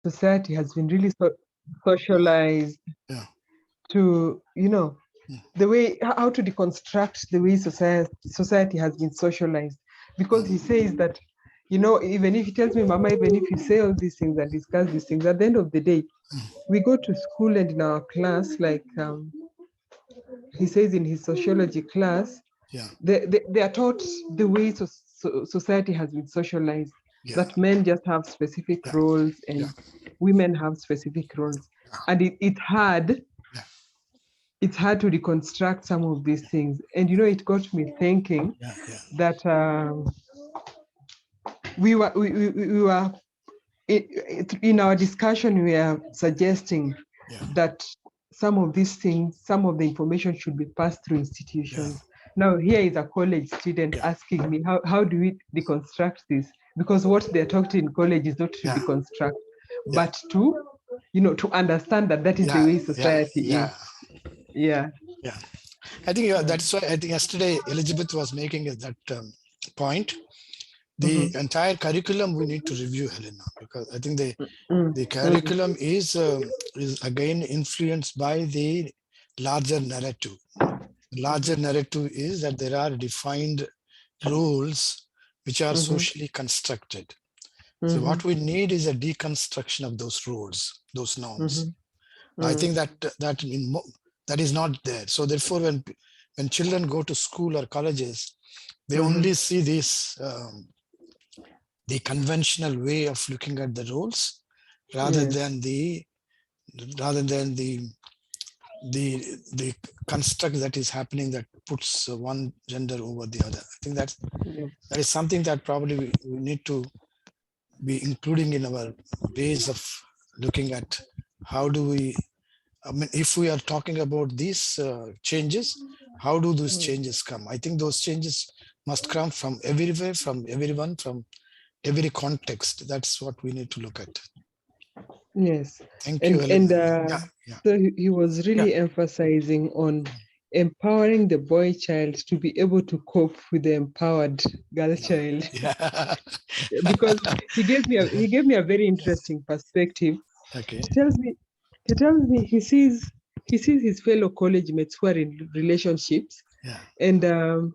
society has been really socialized Yeah. to, Mm. the way how to deconstruct the way society has been socialized. Because he says that, even if he tells me, Mama, even if you say all these things and discuss these things, at the end of the day, we go to school and in our class, like he says in his sociology class, Yeah. they are taught the way society has been socialized, Yeah. that men just have specific Yeah. roles Yeah. and women have specific roles. And Yeah. it's hard to reconstruct some of these things. And it got me thinking Yeah. Yeah. that we were in our discussion, we are suggesting Yeah. that some of these things, some of the information should be passed through institutions. Now, here is a college student Yeah. asking me, how do we deconstruct this? Because what they're taught in college is not to Yeah. deconstruct, Yeah. but to understand that is the Yeah. way Yeah. society is. Yeah. Yeah. Yeah. I think that's why I think yesterday Elizabeth was making that point. The Mm-hmm. entire curriculum we need to review, Helena, because I think the Mm-hmm. curriculum is again influenced by the larger narrative. The larger narrative is that there are defined rules which are Mm-hmm. socially constructed. So Mm-hmm. what we need is a deconstruction of those rules, those norms. Mm-hmm. I think that is not there. So therefore, when children go to school or colleges, they Mm-hmm. only see this the conventional way of looking at the roles rather Yes. than the rather than the construct that is happening that puts one gender over the other. I think Yes. that is something that probably we need to be including in our ways of looking at how do we, I mean, if we are talking about these changes, how do those changes come? I think those changes must come from everywhere, from everyone, from every context. That's what we need to look at. Yes, Thank you, and Helen. and Yeah, yeah, so he was yeah, really emphasizing on empowering the boy child to be able to cope with the empowered girl child, yeah. because he gave me a very interesting perspective. Okay. He tells me he sees his fellow college mates who are in relationships, Yeah, and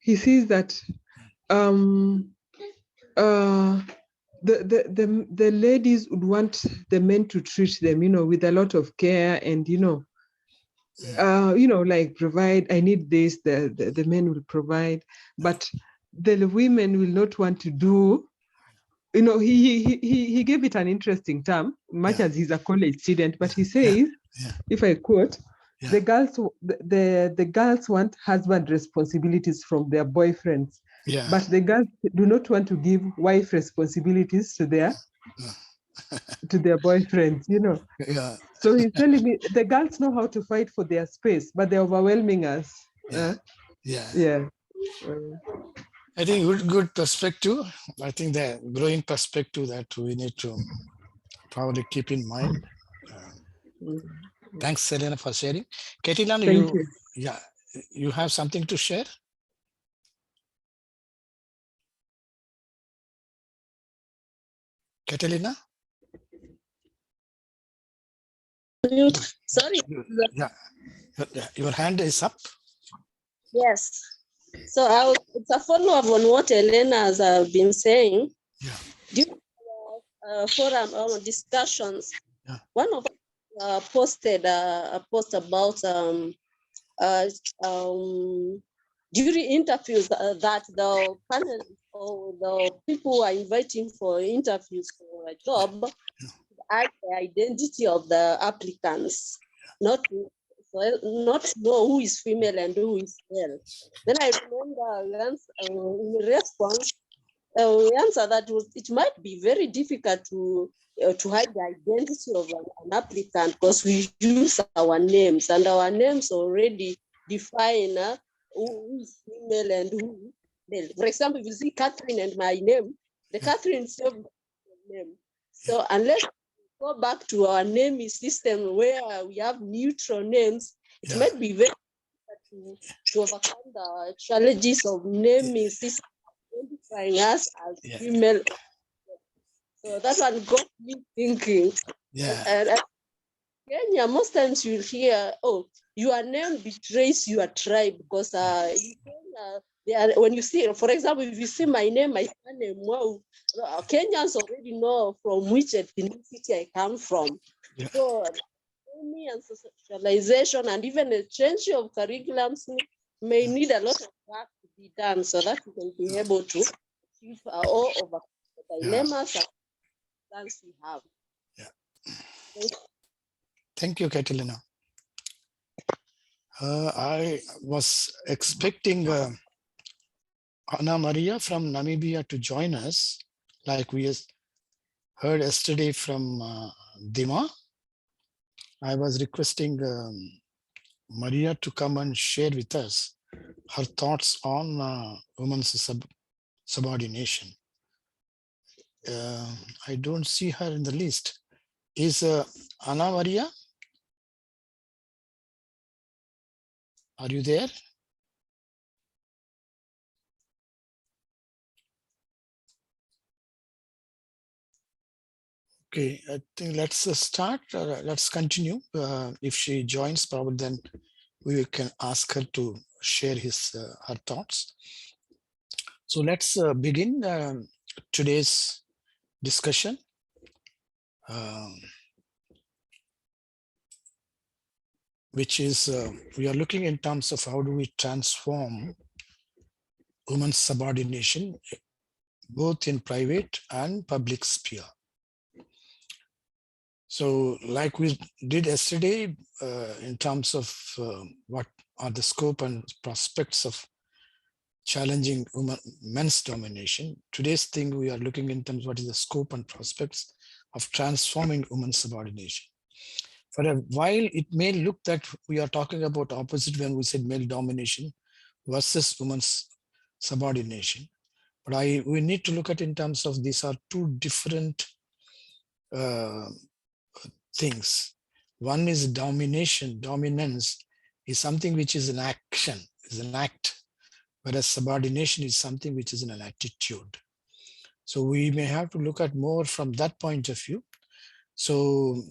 he sees that um uh the ladies would want the men to treat them, with a lot of care, and like provide. I need this. The men will provide, but the women will not want to do. He gave it an interesting term, much yeah, as he's a college student. But he yeah, says, yeah, if I quote, yeah, the girls want husband responsibilities from their boyfriends, yeah, but the girls do not want to give wife responsibilities to their boyfriends. yeah, So he's telling me the girls know how to fight for their space, but they're overwhelming us. yeah, yeah. Yeah. I think good perspective. I think the growing perspective that we need to probably keep in mind. Uh, Thanks, Selena, for sharing. Ketilan, Thank you. yeah, you have something to share? Catalina? Sorry. Yeah, your hand is up. Yes. So it's a follow-up on what Elena has been saying. Yeah. During forum discussions, Yeah. one of us posted a post about during interviews that the panel or the people who are inviting for interviews for a job add the identity of the applicants, not know who is female and who is male. Then I remember in response, we answer that it might be very difficult to hide the identity of an applicant because we use our names, and our names already define who is female and who is male. For example, if you see Catherine and my name, the Catherine is your name. So unless we go back to our naming system where we have neutral names, it might be very difficult to overcome the challenges of naming system identifying us as female. So that one got me thinking. Yeah. And Kenya, most times you'll hear, oh, your name betrays your tribe, because in Kenya, when you see, for example, if you see my name, my surname, wow, Kenyans already know from which ethnicity I come from. Yeah. So training and socialization and even a change of curriculums may need a lot of work to be done so that we can be able to achieve all of the dilemmas and plans we have. Yeah. Thank you, Catalina. I was expecting Anna Maria from Namibia to join us, like we heard yesterday from Dima. I was requesting Maria to come and share with us her thoughts on women's subordination. I don't see her in the list. Is Anna Maria? Are you there? Okay, I think let's start. Let's continue. If she joins, probably then we can ask her to share her thoughts. So let's begin today's discussion. Which is we are looking in terms of how do we transform women's subordination, both in private and public sphere. So like we did yesterday, in terms of what are the scope and prospects of challenging men's domination, today's thing we are looking in terms of what is the scope and prospects of transforming women's subordination. For a while, it may look that we are talking about opposite when we said male domination versus women's subordination. But we need to look at in terms of these are two different things. One is domination. Dominance is something which is an action, is an act, whereas subordination is something which is an attitude. So we may have to look at more from that point of view. So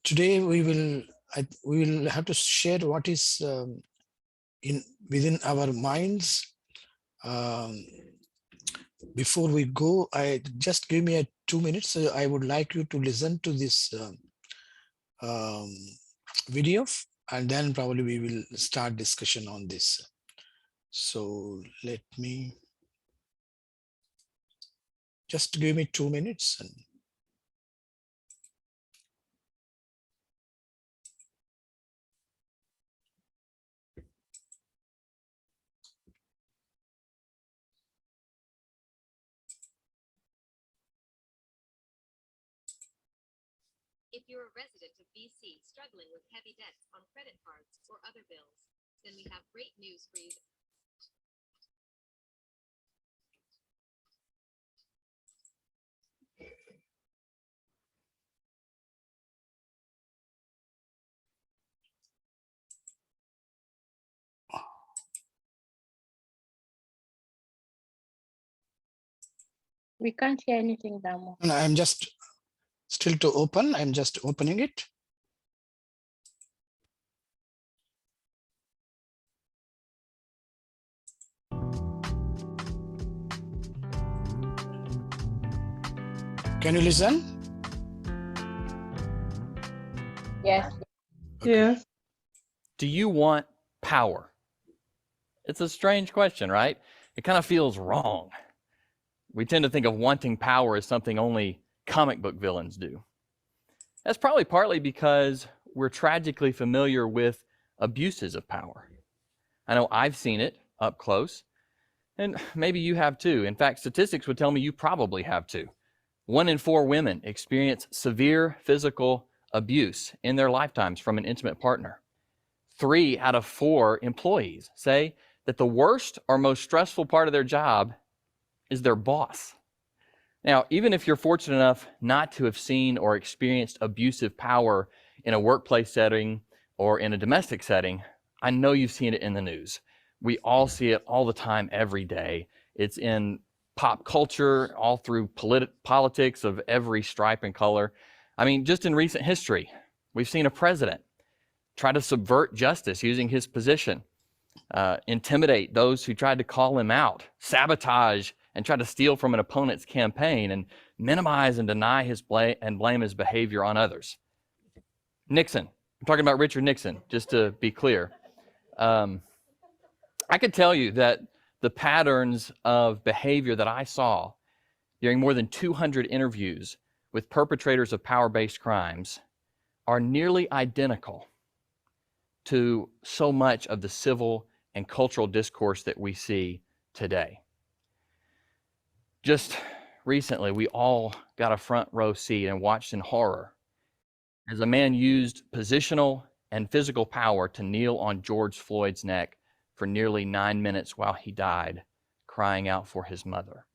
today we will have to share what is within our minds. Before we go, I just give me 2 minutes. I would like you to listen to this video, and then probably we will start discussion on this. So let me just give me 2 minutes. And if you're a resident of BC struggling with heavy debts on credit cards or other bills, then we have great news for you. We can't hear anything, Damo. and I'm just still to open. I'm just opening it. Can you listen? Yes. Yes. Do you want power? It's a strange question, right? It kind of feels wrong. We tend to think of wanting power as something only comic book villains do. That's probably partly because we're tragically familiar with abuses of power. I know I've seen it up close, and maybe you have too. In fact, statistics would tell me you probably have too. 1 in 4 women experience severe physical abuse in their lifetimes from an intimate partner. 3 out of 4 employees say that the worst or most stressful part of their job is their boss. Now, even if you're fortunate enough not to have seen or experienced abusive power in a workplace setting or in a domestic setting, I know you've seen it in the news. We all see it all the time, every day. It's in pop culture, all through politics of every stripe and color. I mean, just in recent history, we've seen a president try to subvert justice using his position, intimidate those who tried to call him out, sabotage and try to steal from an opponent's campaign, and minimize and deny his blame his behavior on others. Nixon, I'm talking about Richard Nixon, just to be clear. I could tell you that the patterns of behavior that I saw during more than 200 interviews with perpetrators of power-based crimes are nearly identical to so much of the civil and cultural discourse that we see today. Just recently, we all got a front row seat and watched in horror as a man used positional and physical power to kneel on George Floyd's neck for nearly 9 minutes while he died, crying out for his mother.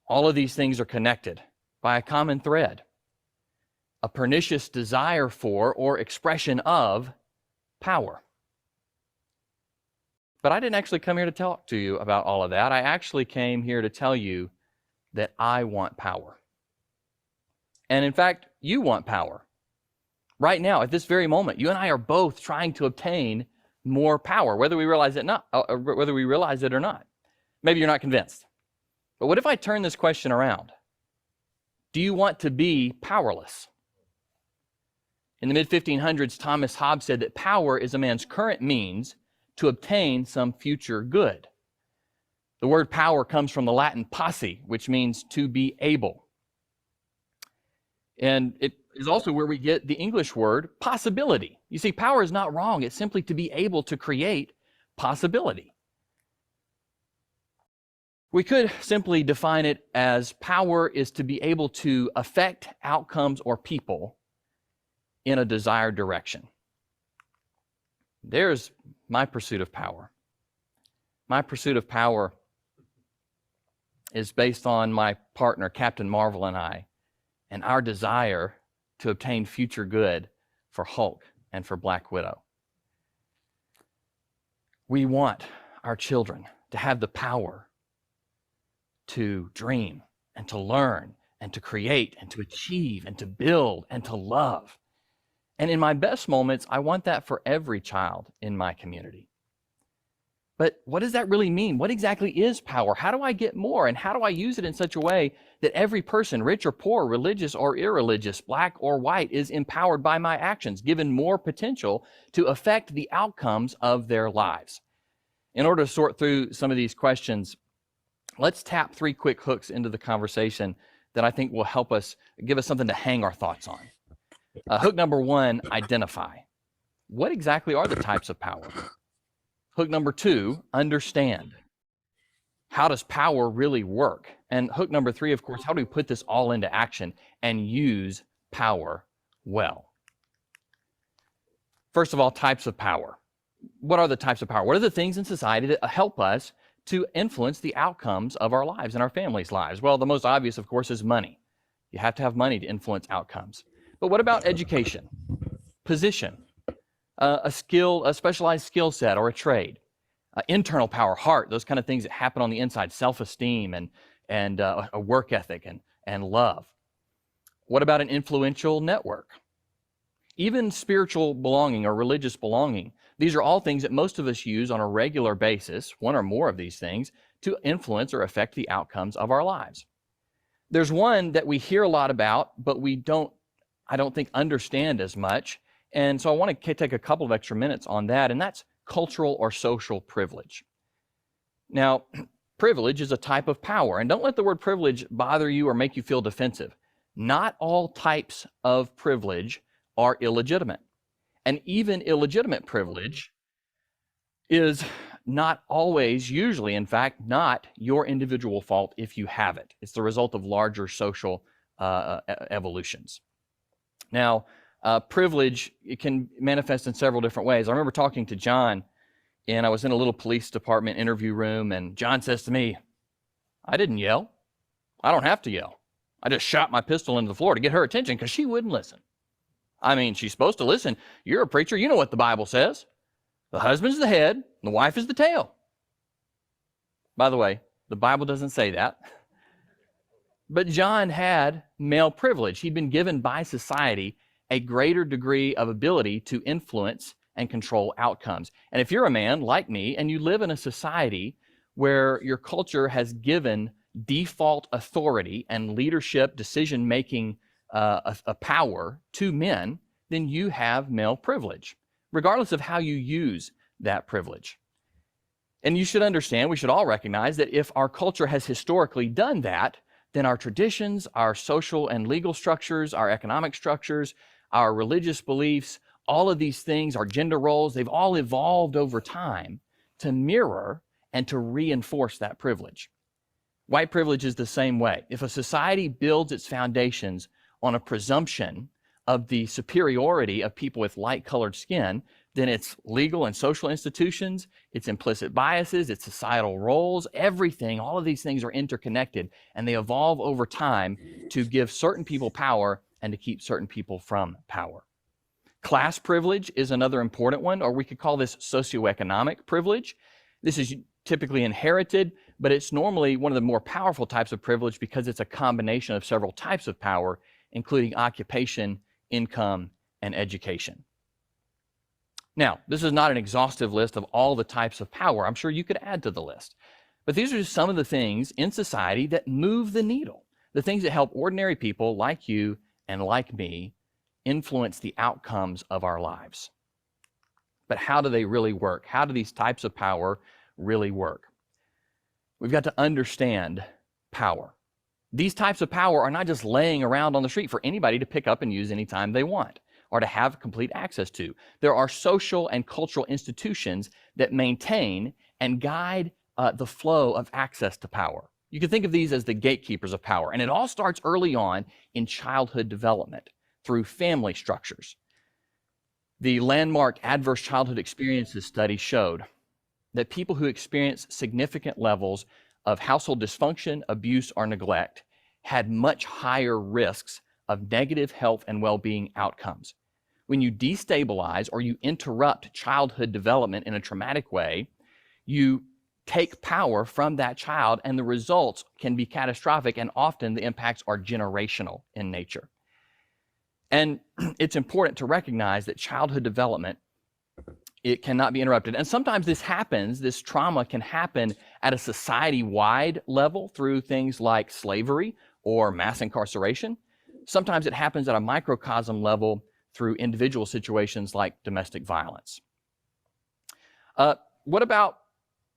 All of these things are connected by a common thread, a pernicious desire for or expression of power. But I didn't actually come here to talk to you about all of that. I actually came here to tell you that I want power. And in fact, you want power. Right now, at this very moment, you and I are both trying to obtain more power, whether we realize it or not. Maybe you're not convinced. But what if I turn this question around? Do you want to be powerless? In the mid-1500s, Thomas Hobbes said that power is a man's current means to obtain some future good. The word power comes from the Latin posse, which means to be able. And it is also where we get the English word possibility. You see, power is not wrong. It's simply to be able to create possibility. We could simply define it as power is to be able to affect outcomes or people in a desired direction. There's my pursuit of power. My pursuit of power is based on my partner, Captain Marvel, and I, and our desire to obtain future good for Hulk and for Black Widow. We want our children to have the power to dream and to learn and to create and to achieve and to build and to love. And in my best moments, I want that for every child in my community. But what does that really mean? What exactly is power? How do I get more? And how do I use it in such a way that every person, rich or poor, religious or irreligious, black or white, is empowered by my actions, given more potential to affect the outcomes of their lives? In order to sort through some of these questions, let's tap 3 quick hooks into the conversation that I think will help us, give us something to hang our thoughts on. Hook number 1, identify. What exactly are the types of power? Hook number 2, understand. How does power really work? And hook number 3, of course, how do we put this all into action and use power well? First of all, types of power. What are the types of power? What are the things in society that help us to influence the outcomes of our lives and our families' lives? Well, the most obvious, of course, is money. You have to have money to influence outcomes. But what about education, position, a specialized skill set or a trade, internal power, heart, those kind of things that happen on the inside, self-esteem and a work ethic and love? What about an influential network? Even spiritual belonging or religious belonging. These are all things that most of us use on a regular basis, one or more of these things, to influence or affect the outcomes of our lives. There's one that we hear a lot about, but I don't think understand as much. And so I want to take a couple of extra minutes on that, and that's cultural or social privilege. Now, privilege is a type of power, and don't let the word privilege bother you or make you feel defensive. Not all types of privilege are illegitimate. And even illegitimate privilege is not always, usually, in fact, not your individual fault if you have it. It's the result of larger social evolutions. Now, privilege, it can manifest in several different ways. I remember talking to John, and I was in a little police department interview room, and John says to me, "I didn't yell. I don't have to yell. I just shot my pistol into the floor to get her attention because she wouldn't listen." I mean, she's supposed to listen. You're a preacher. You know what the Bible says. The husband's the head, and the wife is the tail. By the way, The Bible doesn't say that. But John had male privilege. He'd been given by society a greater degree of ability to influence and control outcomes. And if you're a man like me and you live in a society where your culture has given default authority and leadership, decision-making a power to men, then you have male privilege, regardless of how you use that privilege. And you should understand, we should all recognize that if our culture has historically done that, then our traditions, our social and legal structures, our economic structures, our religious beliefs, all of these things, our gender roles, they've all evolved over time to mirror and to reinforce that privilege. White privilege is the same way. If a society builds its foundations on a presumption of the superiority of people with light-colored skin, then its legal and social institutions, its implicit biases, its societal roles, everything, all of these things are interconnected, and they evolve over time to give certain people power and to keep certain people from power. Class privilege is another important one, or we could call this socioeconomic privilege. This is typically inherited, but it's normally one of the more powerful types of privilege because it's a combination of several types of power, including occupation, income, and education. Now, this is not an exhaustive list of all the types of power. I'm sure you could add to the list. But these are just some of the things in society that move the needle, the things that help ordinary people like you and like me influence the outcomes of our lives. But how do they really work? How do these types of power really work? We've got to understand power. These types of power are not just laying around on the street for anybody to pick up and use anytime they want or to have complete access to. There are social and cultural institutions that maintain and guide the flow of access to power. You can think of these as the gatekeepers of power, and it all starts early on in childhood development through family structures. The landmark Adverse Childhood Experiences study showed that people who experience significant levels of household dysfunction, abuse, or neglect had much higher risks of negative health and well-being outcomes. When you destabilize or you interrupt childhood development in a traumatic way, you take power from that child, and the results can be catastrophic, and often the impacts are generational in nature. And it's important to recognize that childhood development, it cannot be interrupted. And sometimes this happens, this trauma can happen at a society-wide level through things like slavery or mass incarceration. Sometimes it happens at a microcosm level through individual situations like domestic violence. What about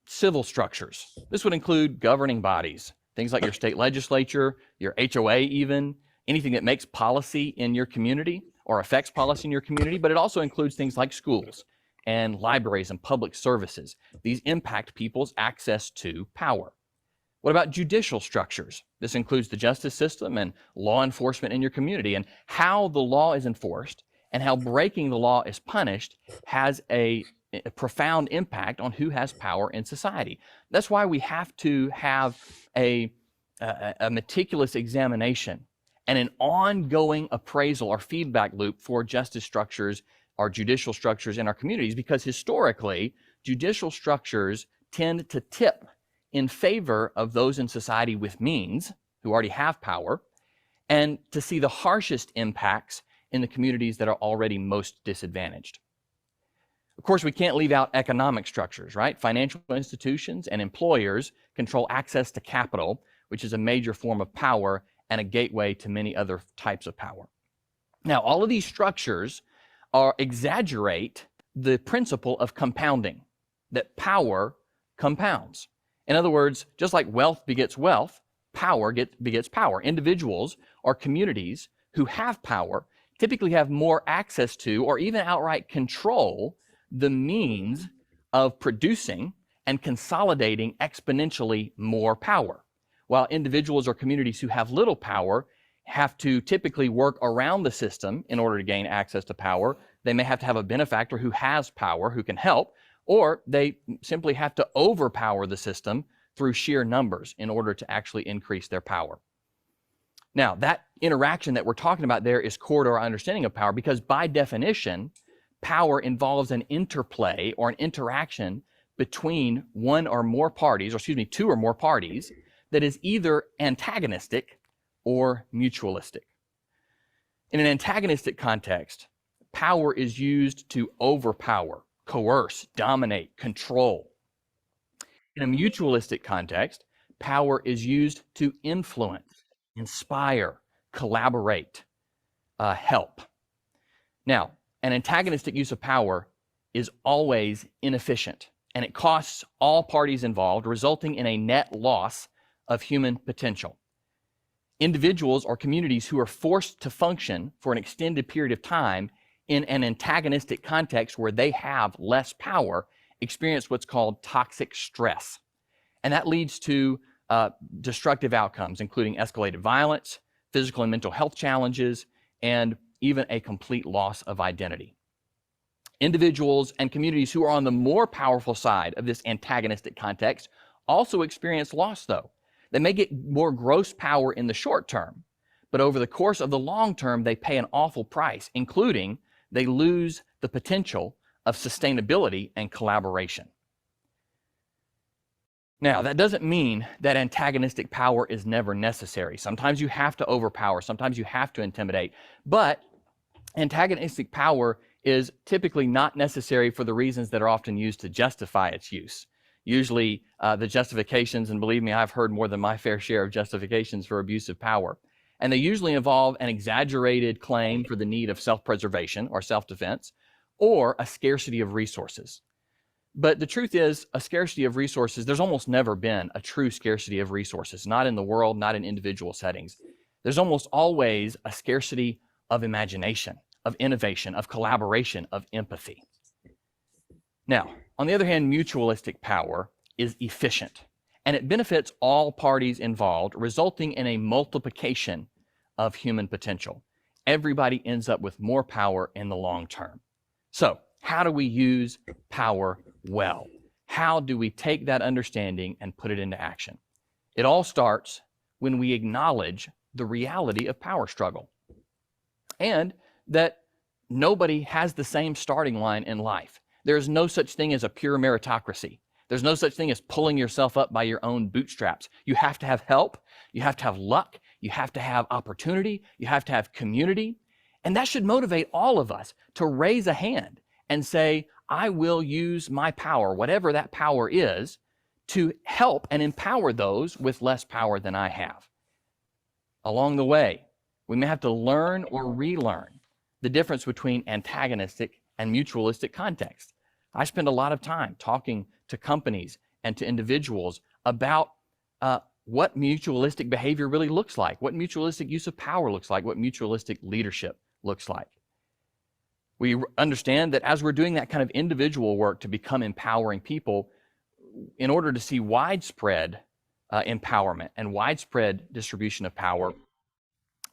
civil structures? This would include governing bodies, things like your state legislature, your HOA even, anything that makes policy in your community or affects policy in your community, but it also includes things like schools and libraries and public services. These impact people's access to power. What about judicial structures? This includes the justice system and law enforcement in your community, and how the law is enforced and how breaking the law is punished has a profound impact on who has power in society. That's why we have to have a meticulous examination and an ongoing appraisal or feedback loop for justice structures or judicial structures in our communities, because historically, judicial structures tend to tip in favor of those in society with means, who already have power, and to see the harshest impacts in the communities that are already most disadvantaged. Of course, we can't leave out economic structures, right? Financial institutions and employers control access to capital, which is a major form of power and a gateway to many other types of power. Now, all of these structures exaggerate the principle of compounding, that power compounds. In other words, just like wealth begets wealth, power begets power. Individuals or communities who have power typically have more access to, or even outright control, the means of producing and consolidating exponentially more power. While individuals or communities who have little power have to typically work around the system in order to gain access to power. They may have to have a benefactor who has power, who can help, or they simply have to overpower the system through sheer numbers in order to actually increase their power. Now, that interaction that we're talking about there is core to our understanding of power, because by definition, power involves an interplay or an interaction between one or more parties, or excuse me, two or more parties, that is either antagonistic or mutualistic. In an antagonistic context, power is used to overpower, coerce, dominate, control. In a mutualistic context, power is used to influence, inspire, collaborate, help. Now, an antagonistic use of power is always inefficient, and it costs all parties involved, resulting in a net loss of human potential. Individuals or communities who are forced to function for an extended period of time in an antagonistic context where they have less power experience what's called toxic stress. And that leads to destructive outcomes, including escalated violence, physical and mental health challenges, and even a complete loss of identity. Individuals and communities who are on the more powerful side of this antagonistic context also experience loss, though. They may get more gross power in the short term, but over the course of the long term, they pay an awful price, including they lose the potential of sustainability and collaboration. Now, that doesn't mean that antagonistic power is never necessary. Sometimes you have to overpower, sometimes you have to intimidate, but antagonistic power is typically not necessary for the reasons that are often used to justify its use. Usually the justifications, and believe me, I've heard more than my fair share of justifications for abuse of power, and they usually involve an exaggerated claim for the need of self-preservation or self-defense, or a scarcity of resources. But the truth is, a scarcity of resources, there's almost never been a true scarcity of resources, not in the world, not in individual settings. There's almost always a scarcity of imagination, of innovation, of collaboration, of empathy. Now, on the other hand, mutualistic power is efficient, and it benefits all parties involved, resulting in a multiplication of human potential. Everybody ends up with more power in the long term. So, how do we use power well? How do we take that understanding and put it into action? It all starts when we acknowledge the reality of power struggle, and that nobody has the same starting line in life. There is no such thing as a pure meritocracy. There's no such thing as pulling yourself up by your own bootstraps. You have to have help, you have to have luck, you have to have opportunity, you have to have community, and that should motivate all of us to raise a hand and say, I will use my power, whatever that power is, to help and empower those with less power than I have. Along the way, we may have to learn or relearn the difference between antagonistic and mutualistic context. I spend a lot of time talking to companies and to individuals about what mutualistic behavior really looks like, what mutualistic use of power looks like, what mutualistic leadership looks like. We understand that as we're doing that kind of individual work to become empowering people, in order to see widespread empowerment and widespread distribution of power,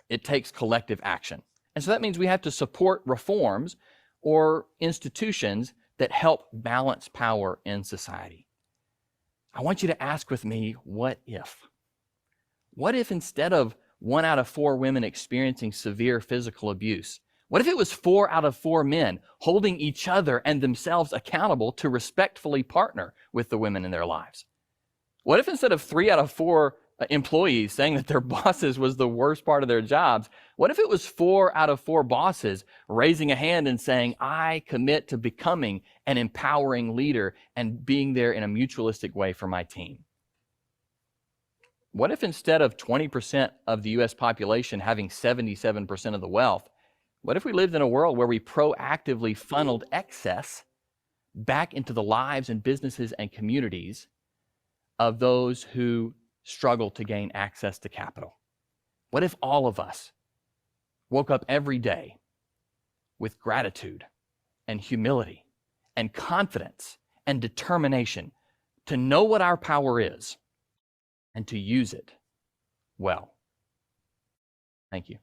it takes collective action. And so that means we have to support reforms or institutions that help balance power in society. I want you to ask with me, what if? What if instead of 1 out of 4 women experiencing severe physical abuse, what if it was 4 out of 4 men holding each other and themselves accountable to respectfully partner with the women in their lives? What if instead of 3 out of 4 employees saying that their bosses was the worst part of their jobs, what if it was 4 out of 4 bosses raising a hand and saying, I commit to becoming an empowering leader and being there in a mutualistic way for my team? What if instead of 20% of the US population having 77% of the wealth, what if we lived in a world where we proactively funneled excess back into the lives and businesses and communities of those who struggle to gain access to capital? What if all of us woke up every day with gratitude and humility and confidence and determination to know what our power is and to use it well? Thank you.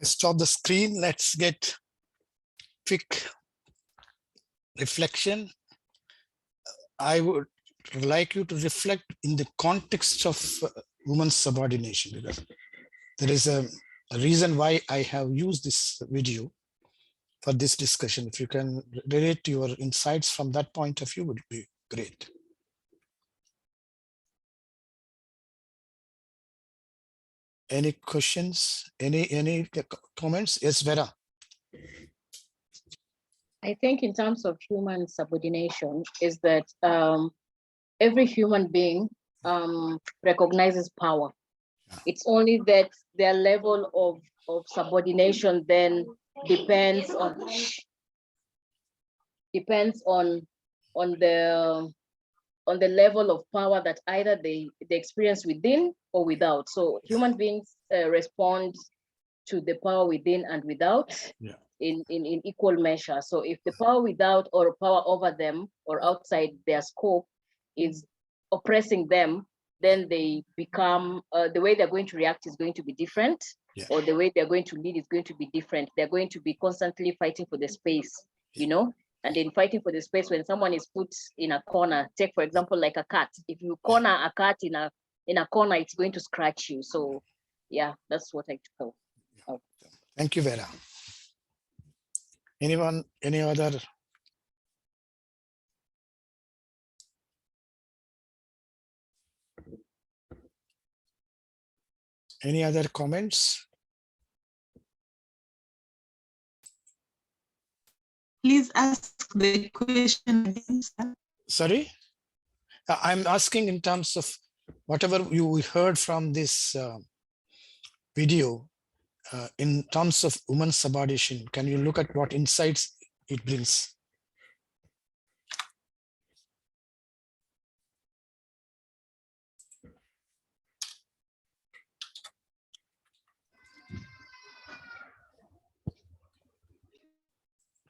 Stop the screen. Let's get quick reflection. I would like you to reflect in the context of women's subordination. There is a the reason why I have used this video for this discussion. If you can relate your insights from that point of view, would be great. Any questions? Any comments? Yes, Vera. I think in terms of human subordination is that every human being recognizes power. It's only that their level of subordination then depends on the level of power that either they experience within or without. So human beings respond to the power within and without in equal measure. So if the power without or power over them or outside their scope is oppressing them, then they become, the way they're going to react is going to be different, or the way they're going to lead is going to be different. They're going to be constantly fighting for the space, you know? And in fighting for the space, when someone is put in a corner, take for example, like a cat, if you corner a cat in a corner, it's going to scratch you. So yeah, that's what I took out. Thank you, Vera. Anyone, any other? Any other comments? Please ask the question again, sir. Sorry? I'm asking in terms of whatever you heard from this video, in terms of women's subordination, can you look at what insights it brings?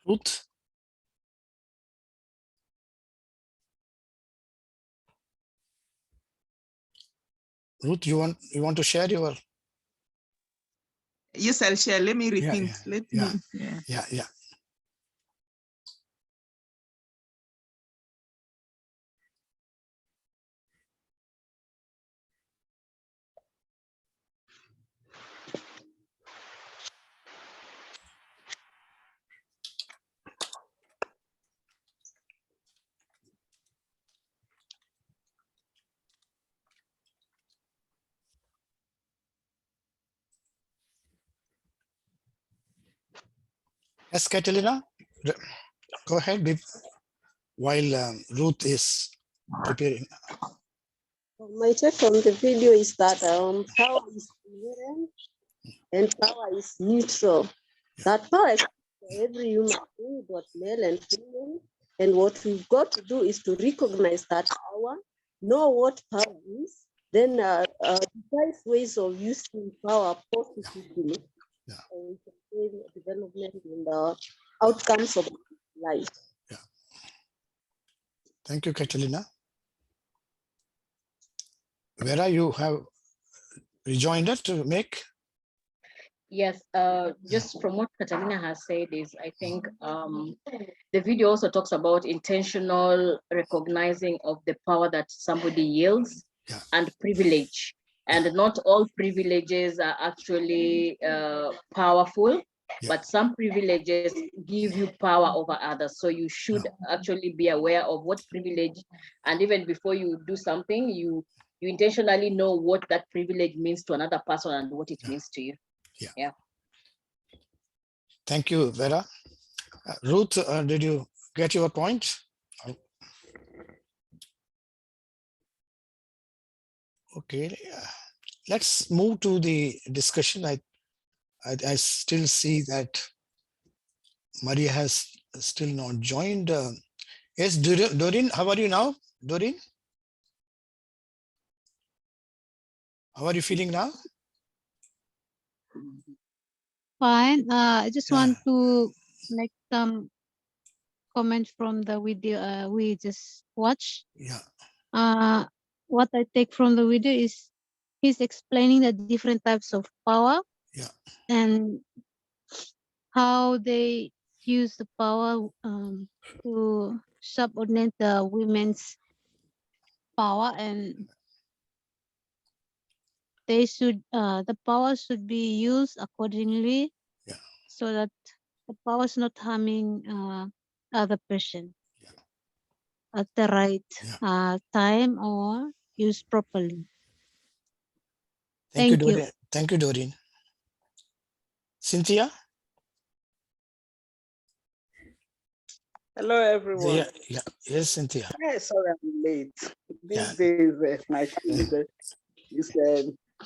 Ruth? Ruth, you want to share your? Yes, I'll share. Let me repeat. Yeah. Yes, Catalina, go ahead while Ruth is preparing. My take on the video is that power is inherent and power is neutral. That power is for every human being, both male and female. And what we've got to do is to recognize that power, know what power is, then devise ways of using power positively. And development in the outcomes of life. Yeah. Thank you, Catalina. Vera, you have rejoinder to make? Yes, just from what Catalina has said is, I think the video also talks about intentional recognizing of the power that somebody yields and privilege. And not all privileges are actually powerful, but some privileges give you power over others. So you should actually be aware of what privilege, and even before you do something, you intentionally know what that privilege means to another person and what it means to you. Yeah. Thank you, Vera. Ruth, did you get your point? Okay, let's move to the discussion. I still see that Maria has still not joined. Yes, Doreen, how are you now? Doreen? How are you feeling now? Fine. I just want to make some comment from the video we just watched. Yeah. What I take from the video is he's explaining the different types of power. Yeah. And how they use the power to subordinate the women's power. And they should the power should be used accordingly, Yeah. so that the power is not harming other person Yeah. at the right Yeah. time or used properly. Thank you, Thank you. Doreen. Thank you, Doreen. Cynthia? Hello, everyone. Yeah, yeah. Yes, Cynthia. Hey, sorry I'm late. Yeah. These days, my time is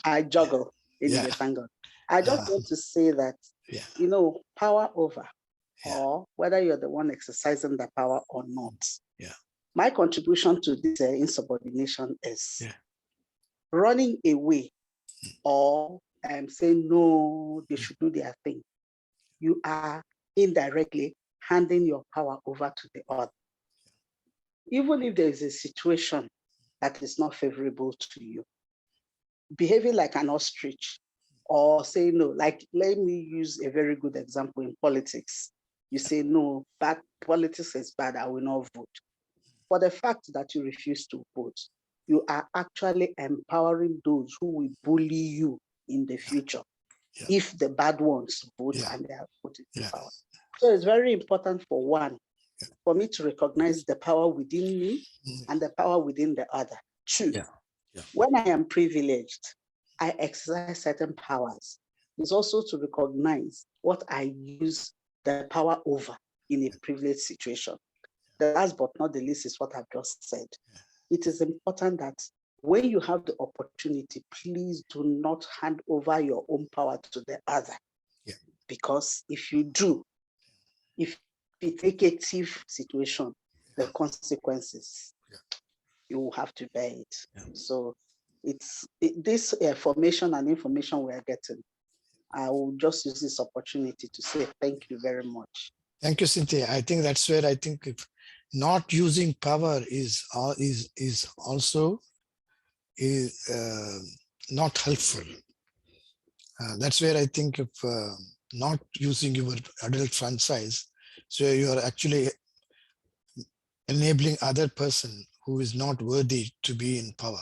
I juggle. Anyway, Yeah. thank God. I just want to say that, Yeah. you know, power over, Yeah. or whether you're the one exercising the power or not. Yeah. My contribution to this insubordination is Yeah. running away or saying, no, they should do their thing. You are indirectly handing your power over to the other. Even if there is a situation that is not favorable to you, behaving like an ostrich or say no, like let me use a very good example in politics. You say no, bad politics is bad, I will not vote. For the fact that you refuse to vote, you are actually empowering those who will bully you in the future. Yeah. If the bad ones vote Yeah. and they are put into Yeah. power. So it's very important for one, Yeah. for me to recognize the power within me Mm. and the power within the other. Two, Yeah. Yeah. when I am privileged, I exercise certain powers. It's also to recognize what I use the power over in a privileged situation. The last but not the least is what I've just said. It is important that when you have the opportunity, please do not hand over your own power to the other. Yeah. Because if you do, if it's a negative situation, the consequences, you will have to bear it. Yeah. So this formation and information we are getting. I will just use this opportunity to say thank you very much. Thank you, Cynthia. I think that's where I think if not using power is also not helpful. That's where I think if not using your adult franchise, so you are actually enabling other person who is not worthy to be in power.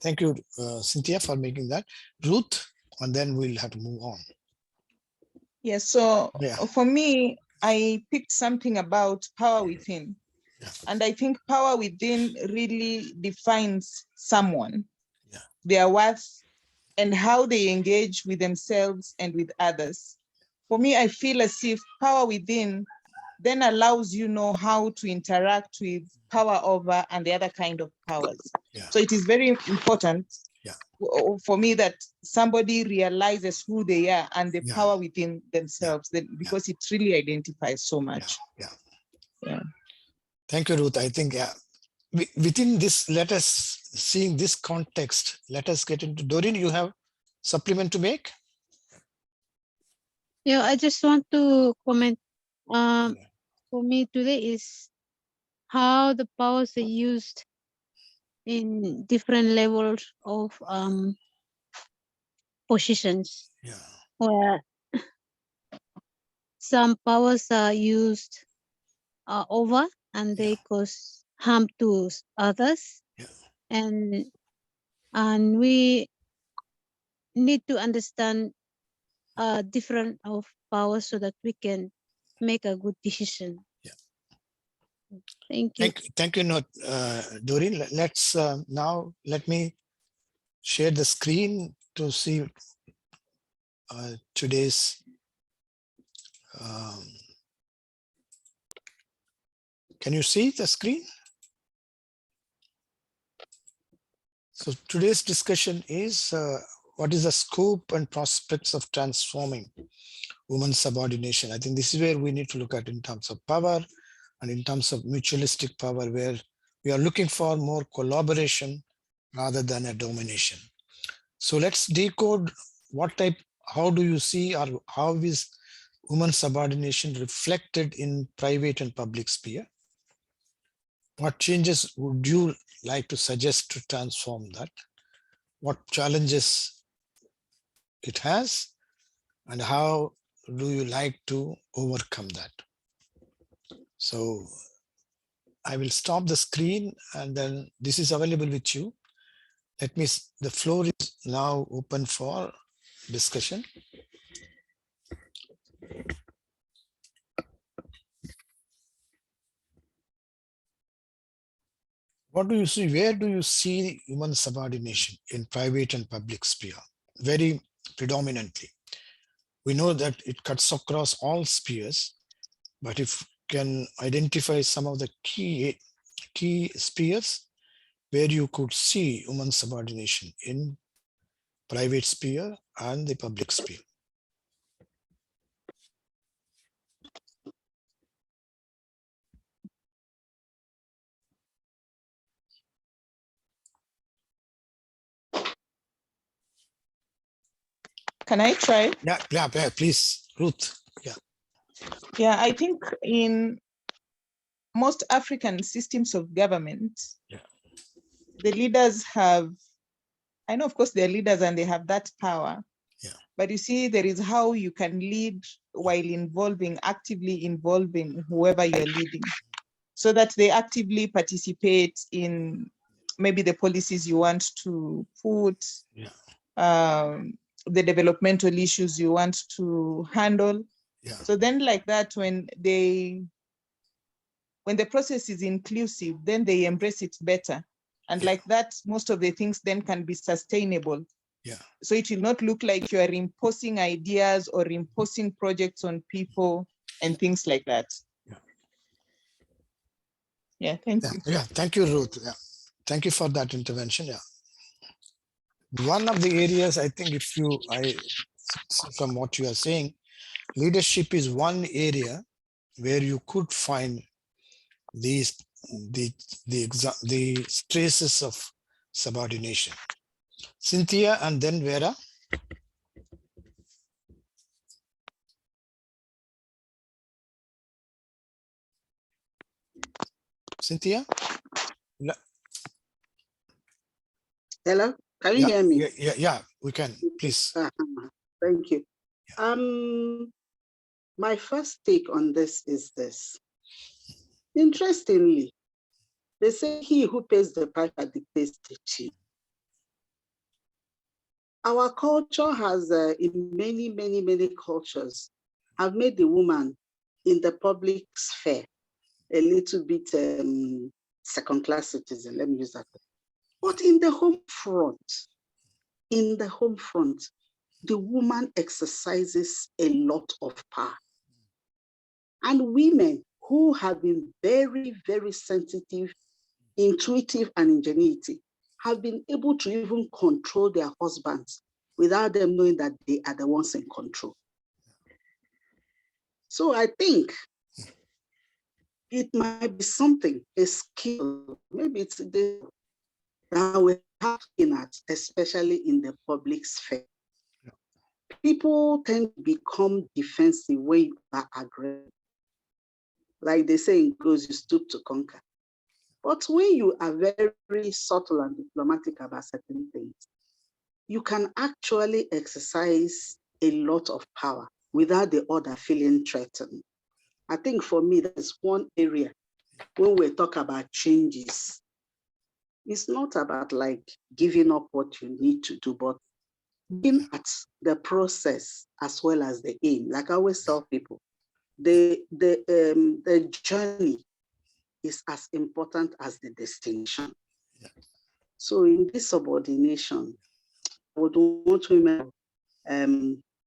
Thank you, Cynthia, for making that. Ruth, and then we'll have to move on. Yes, so Yeah. for me, I picked something about power within. Yeah. And I think power within really defines someone, Yeah. their worth, and how they engage with themselves and with others. For me, I feel as if power within then allows you know how to interact with power over and the other kind of powers. Yeah. So it is very important for me that somebody realizes who they are and the power within themselves, because it really identifies so much. Yeah. Thank you, Ruth. I think within this, let us seeing this context, let us get into Doreen. You have supplement to make? Yeah, I just want to comment. For me today is how the powers are used in different levels of positions. Yeah. Where some powers are used over and they cause harm to others. Yeah. And we need to understand different of powers so that we can make a good decision. Yeah. Thank you. Thank you, Doreen. Let's now let me share the screen to see today's can you see the screen? So today's discussion is what is the scope and prospects of transforming women's subordination. I think this is where we need to look at in terms of power and in terms of mutualistic power, where we are looking for more collaboration rather than a domination. So let's decode how do you see, or how is women's subordination reflected in private and public sphere? What changes would you like to suggest to transform that? What challenges it has, and how do you like to overcome that? So I will stop the screen, and then this is available with you. The floor is now open for discussion. What do you see? Where do you see human subordination in private and public sphere? Very predominantly. We know that it cuts across all spheres, but if you can identify some of the key spheres where you could see human subordination in private sphere and the public sphere. Can I try? Yeah, please, Ruth. Yeah, I think in most African systems of government, the leaders have, I know of course they're leaders and they have that power, but you see there is how you can lead while actively involving whoever you're leading, so that they actively participate in maybe the policies you want to put, the developmental issues you want to handle. So then like that, when the process is inclusive, then they embrace it better. And like that, most of the things then can be sustainable. So it will not look like you are imposing ideas or imposing projects on people and things like that. Yeah, thank you. Yeah, thank you, Ruth. Yeah, thank you for that intervention. Yeah. One of the areas, I think, from what you are saying, leadership is one area where you could find the traces of subordination. Cynthia and then Vera. Cynthia? Hello, can you hear me? Yeah, we can, please. Thank you. My first take on this is this. Interestingly, they say he who pays the piper dictates the tune. Our culture has, in many cultures, have made the woman in the public sphere a little bit second-class citizen, let me use that. But in the home front, the woman exercises a lot of power. And women who have been very, very sensitive, intuitive, and ingenuity have been able to even control their husbands without them knowing that they are the ones in control. So I think it might be something, a skill, maybe it's the that we have in at, especially in the public sphere. People tend to become defensive when you are aggressive. Like they say in Goes, you stoop to conquer. But when you are very subtle and diplomatic about certain things, you can actually exercise a lot of power without the other feeling threatened. I think for me, that's one area when we talk about changes. It's not about like giving up what you need to do, but being at the process as well as the aim. Like I always tell people, the journey is as important as the destination. So in this subordination, I would want women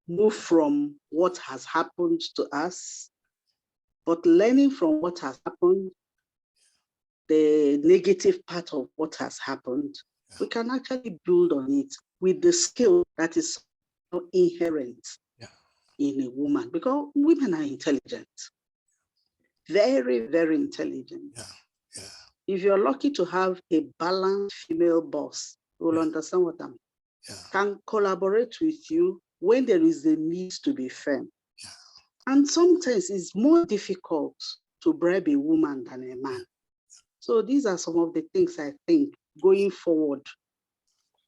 move from what has happened to us, but learning from what has happened, the negative part of what has happened, we can actually build on it with the skill that is inherent in a woman, because women are intelligent, very, very intelligent. If you're lucky to have a balanced female boss, you will understand what I mean. Can collaborate with you when there is a need to be firm. And sometimes it's more difficult to bribe a woman than a man. So these are some of the things I think going forward,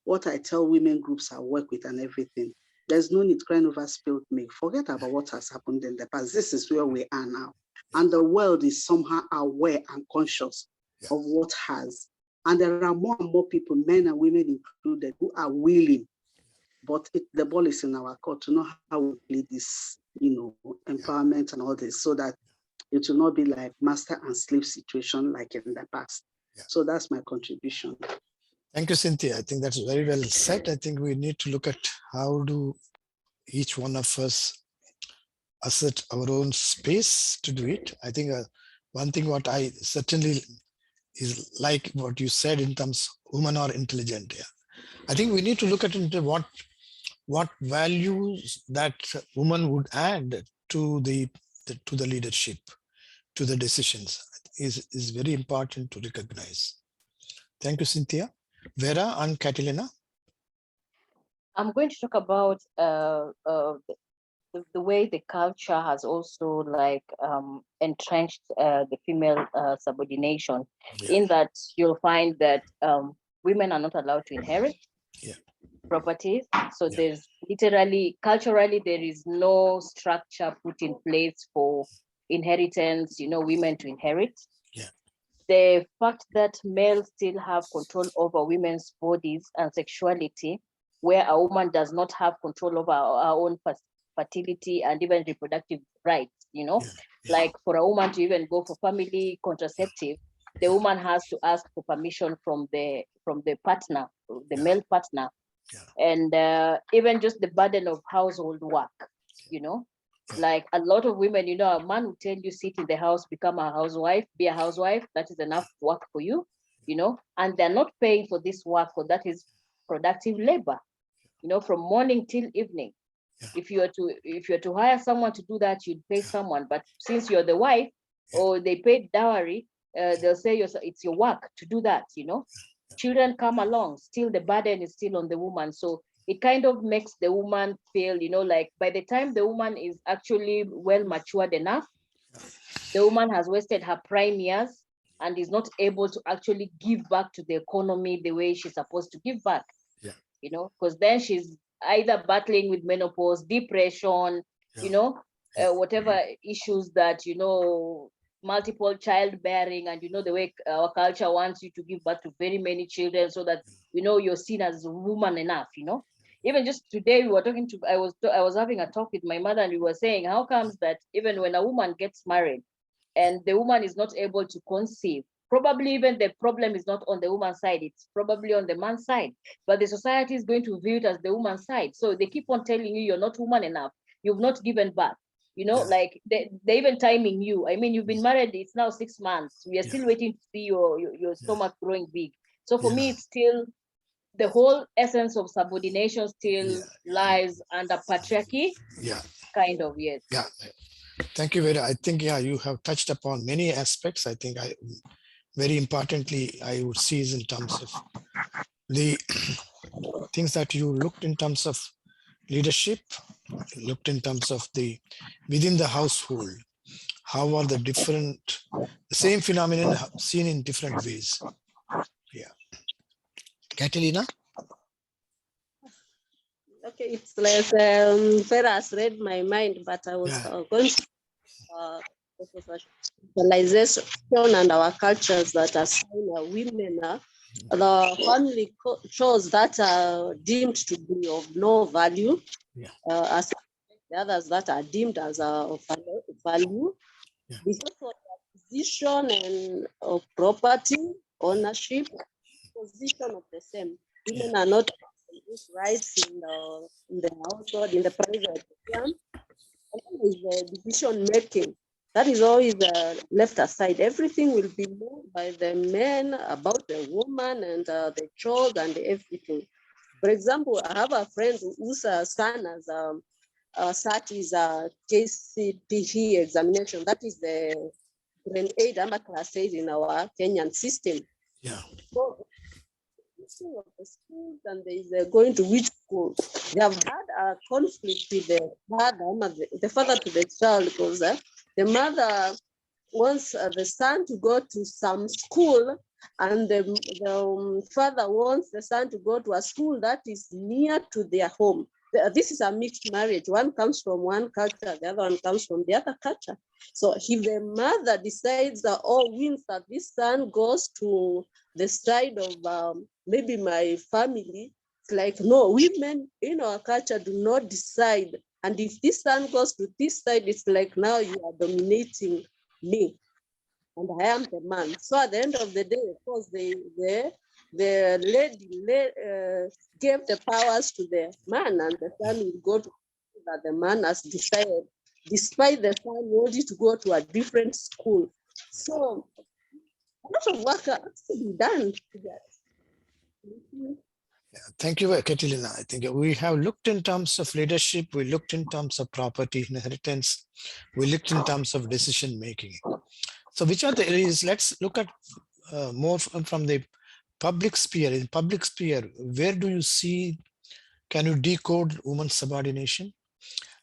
what I tell women groups I work with and everything. There's no need crying over spilled milk. Forget about what has happened in the past. This is where we are now. And the world is somehow aware and conscious of what has And there are more and more people, men and women included, who are willing, but the ball is in our court to know how we play this, empowerment and all this, so that it will not be like master and slave situation like in the past. Yeah. So that's my contribution. Thank you, Cynthia. I think that's very well said. I think we need to look at how do each one of us assert our own space to do it. I think one thing what I certainly is like what you said in terms women are intelligent. Yeah. I think we need to look at into what values that woman would add to the leadership, to the decisions is very important to recognize. Thank you, Cynthia. Vera and Catalina. I'm going to talk about the way the culture has also entrenched the female subordination, in that you'll find that women are not allowed to inherit properties. So there's literally, culturally, there is no structure put in place for inheritance, women to inherit. The fact that males still have control over women's bodies and sexuality, where a woman does not have control over her own fertility and even reproductive rights, like for a woman to even go for family contraceptive, the woman has to ask for permission from the partner, the male partner. And even just the burden of household work, like a lot of women, a man will tell you, sit in the house, become a housewife, be a housewife, that is enough work for you, and they're not paying for this work, or that is productive labor, from morning till evening. If you are to hire someone to do that, you'd pay someone, but since you're the wife, or they paid dowry, they'll say it's your work to do that, Children come along, still the burden is still on the woman. So it kind of makes the woman feel, like by the time the woman is actually well matured enough, the woman has wasted her prime years and is not able to actually give back to the economy the way she's supposed to give back. Because then she's either battling with menopause, depression, whatever issues that, multiple childbearing, and the way our culture wants you to give birth to very many children, so that you're seen as a woman enough. Even just today, we were talking to, I was having a talk with my mother, and we were saying, how comes that even when a woman gets married and the woman is not able to conceive, probably even the problem is not on the woman's side, it's probably on the man's side, but the society is going to view it as the woman's side. So they keep on telling you, you're not woman enough, you've not given birth. Like they even timing you. I mean, you've been married, it's now 6 months. We are still waiting to see your stomach growing big. So for me, it's still the whole essence of subordination still lies under patriarchy. Kind of, yes. Yeah. Thank you, Vera. I think, you have touched upon many aspects. I think very importantly, I would see is in terms of the things that you looked in terms of leadership, looked in terms of within the household, how are the same phenomenon seen in different ways. Catalina? Okay, it's like Vera has read my mind, but I was going to civilization and our cultures that assign women the family chores that are deemed to be of no value, as the others that are deemed as of value, because of position and of property ownership, position of the same. Women are not rights in the household, in the private realm. And the decision making, that is always left aside. Everything will be known by the men about the woman and the chores and everything. For example, I have a friend whose son has sat his KCPE examination. That is the grade 8 class 8 in our Kenyan system. So, of the schools, and there is going to which school. They have had a conflict with the father to the child, because the mother wants the son to go to some school, and the father wants the son to go to a school that is near to their home. this is a mixed marriage. One comes from one culture, the other one comes from the other culture. So if the mother decides that, or wins that this son goes to the side of maybe my family, it's like, no, women in our culture do not decide. And if this son goes to this side, it's like, now you are dominating me and I am the man. So at the end of the day, of course, the lady gave the powers to the man, and the son will go to that the man has decided, despite the son wanting to go to a different school. So a lot of work has to be done to that. Thank you, Catalina. I think we have looked in terms of leadership, we looked in terms of property inheritance, we looked in terms of decision making. So which are the areas? Let's look at more from the public sphere. In public sphere, where do you see, can you decode women's subordination?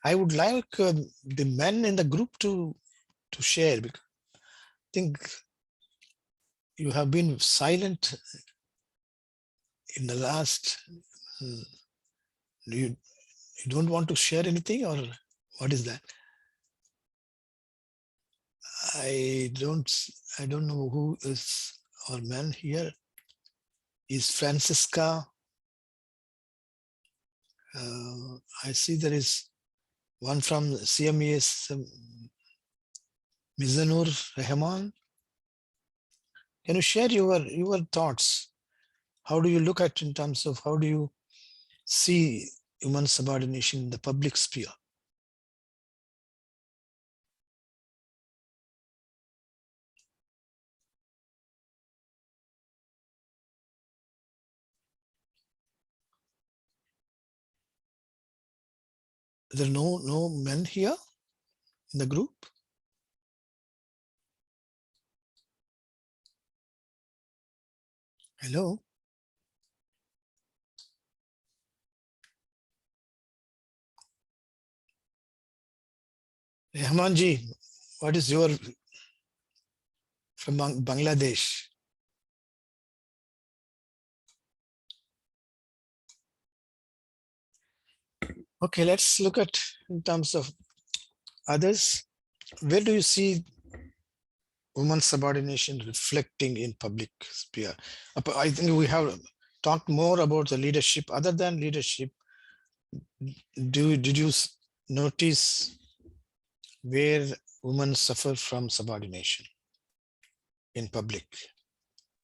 I would like the men in the group to share, because I think you have been silent in the last. You don't want to share anything, or what is that? I don't know who is our man here. Is Francisca? I see there is one from CMES, Mizanur Rahman. Can you share your thoughts? How do you look at in terms of how do you see human subordination in the public sphere? Are there no men here in the group? Hello? Rahmanji, what is your from Bangladesh? Okay, let's look at in terms of others. Where do you see women's subordination reflecting in public sphere? I think we have talked more about the leadership. Other than leadership, did you notice where women suffer from subordination in public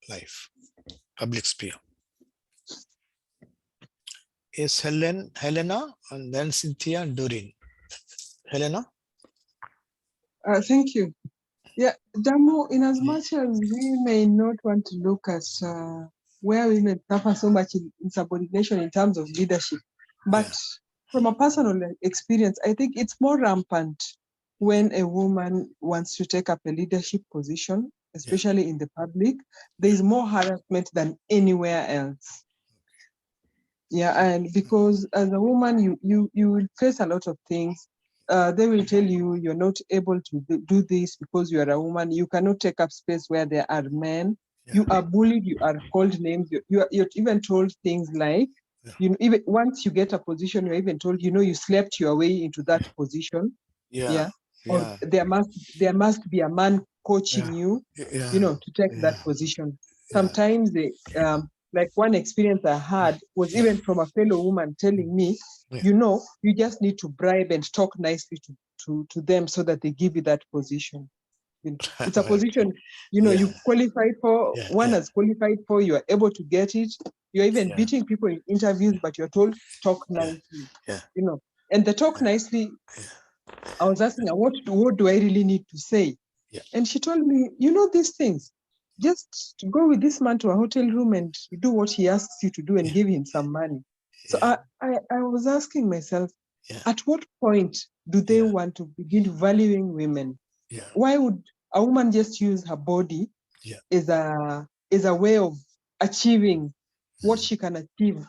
life, public sphere? Is Helena, and then Cynthia and Doreen. Helena? Thank you. Yeah, Damu, in as much as we may not want to look at where women suffer so much in subordination in terms of leadership, but from a personal experience, I think it's more rampant when a woman wants to take up a leadership position, especially in the public. There is more harassment than anywhere else. Yeah, and because as a woman, you will face a lot of things. They will tell you you're not able to do this because you are a woman. You cannot take up space where there are men. You are bullied. You are called names. You're even told things like, you know, even once you get a position, you're even told, you know, you slept your way into that position. Or there must be a man coaching you, you know, to take that position. Sometimes they like one experience I had was even from a fellow woman telling me, you know, you just need to bribe and talk nicely to them so that they give you that position. It's a position, you know, you qualified for, one has qualified for, you are able to get it. You're even beating people in interviews, but you're told, talk nicely, you know. And the talk nicely, I was asking her, what do I really need to say? And she told me, you know, these things, just to go with this man to a hotel room and do what he asks you to do and give him some money. So I was asking myself, at what point do they want to begin valuing women? Why would a woman just use her body as a way of achieving what she can achieve,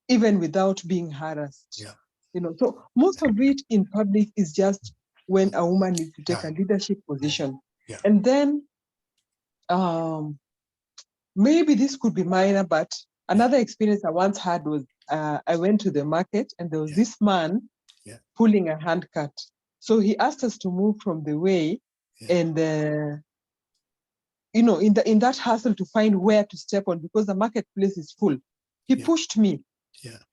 even without being harassed? You know, so most of it in public is just when a woman needs to take a leadership position. And then maybe this could be minor, but another experience I once had was I went to the market and there was this man Yeah. pulling a hand cart. So he asked us to move from the way, and in that hustle to find where to step on because the marketplace is full. He pushed me,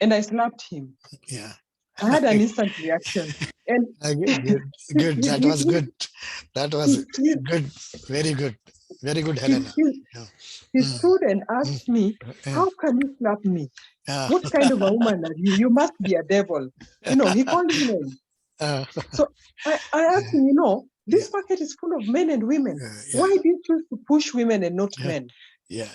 and I slapped him. Yeah. I had an instant reaction. And Good. That was good. That was good. Very good. Very good, Helena. He stood and asked me, how can you slap me? What kind of a woman are you? You must be a devil. He called me name. So I asked him, this market is full of men and women. Why do you choose to push women and not men? Yeah.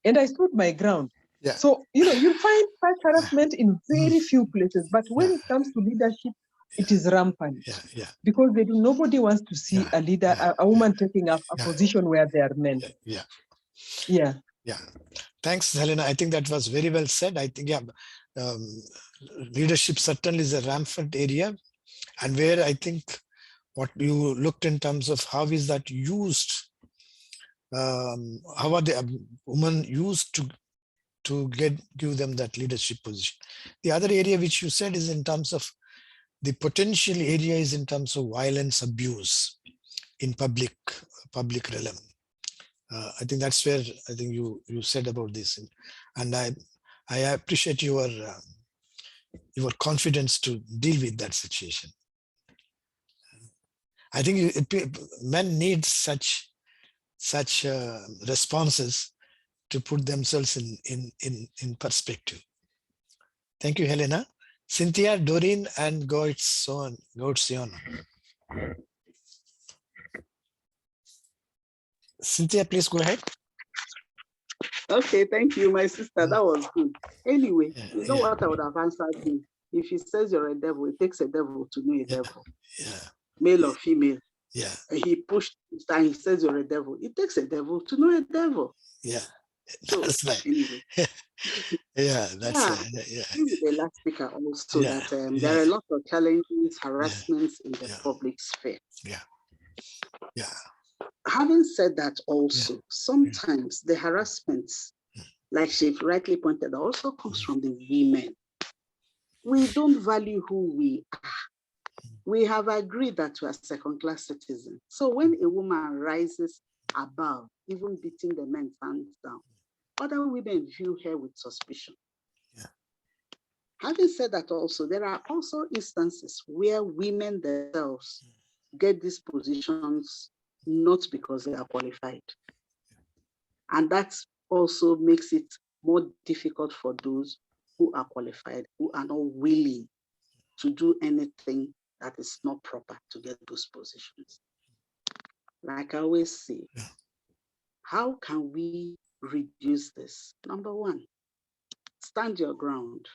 And I stood my ground. Yeah. So, you find such harassment in very few places, but when it comes to leadership, it is rampant. Because nobody wants to see a leader, a woman taking up a position where there are men. Yeah. Thanks, Helena. I think that was very well said. I think, leadership certainly is a rampant area, and where I think what you looked in terms of how is that used, how are the women used to give them that leadership position. The other area which you said is in terms of the potential area is in terms of violence, abuse in public realm. I think that's where I think you said about this, and I appreciate your confidence to deal with that situation. I think men need such responses to put themselves in perspective. Thank you, Helena. Cynthia, Doreen, and Goetzion. Cynthia, please go ahead. Okay, thank you, my sister. That was good. Anyway, you know what I would have answered him? If he says you're a devil, it takes a devil to know a devil. Male or female. Yeah. He pushed and he says you're a devil. It takes a devil to know a devil. Yeah. So, that's right. Anyway. That's The last speaker also that there are a lot of challenges, harassments in the public sphere. Yeah. Having said that, also sometimes the harassments, like she rightly pointed out, also comes from the women. We don't value who we are. We have agreed that we are second-class citizens. So when a woman rises above, even beating the men hands down, other women view her with suspicion. Having said that, also there are also instances where women themselves get these positions not because they are qualified. And that also makes it more difficult for those who are qualified, who are not willing to do anything that is not proper to get those positions. Like I always say, how can we reduce this? Number one, stand your ground.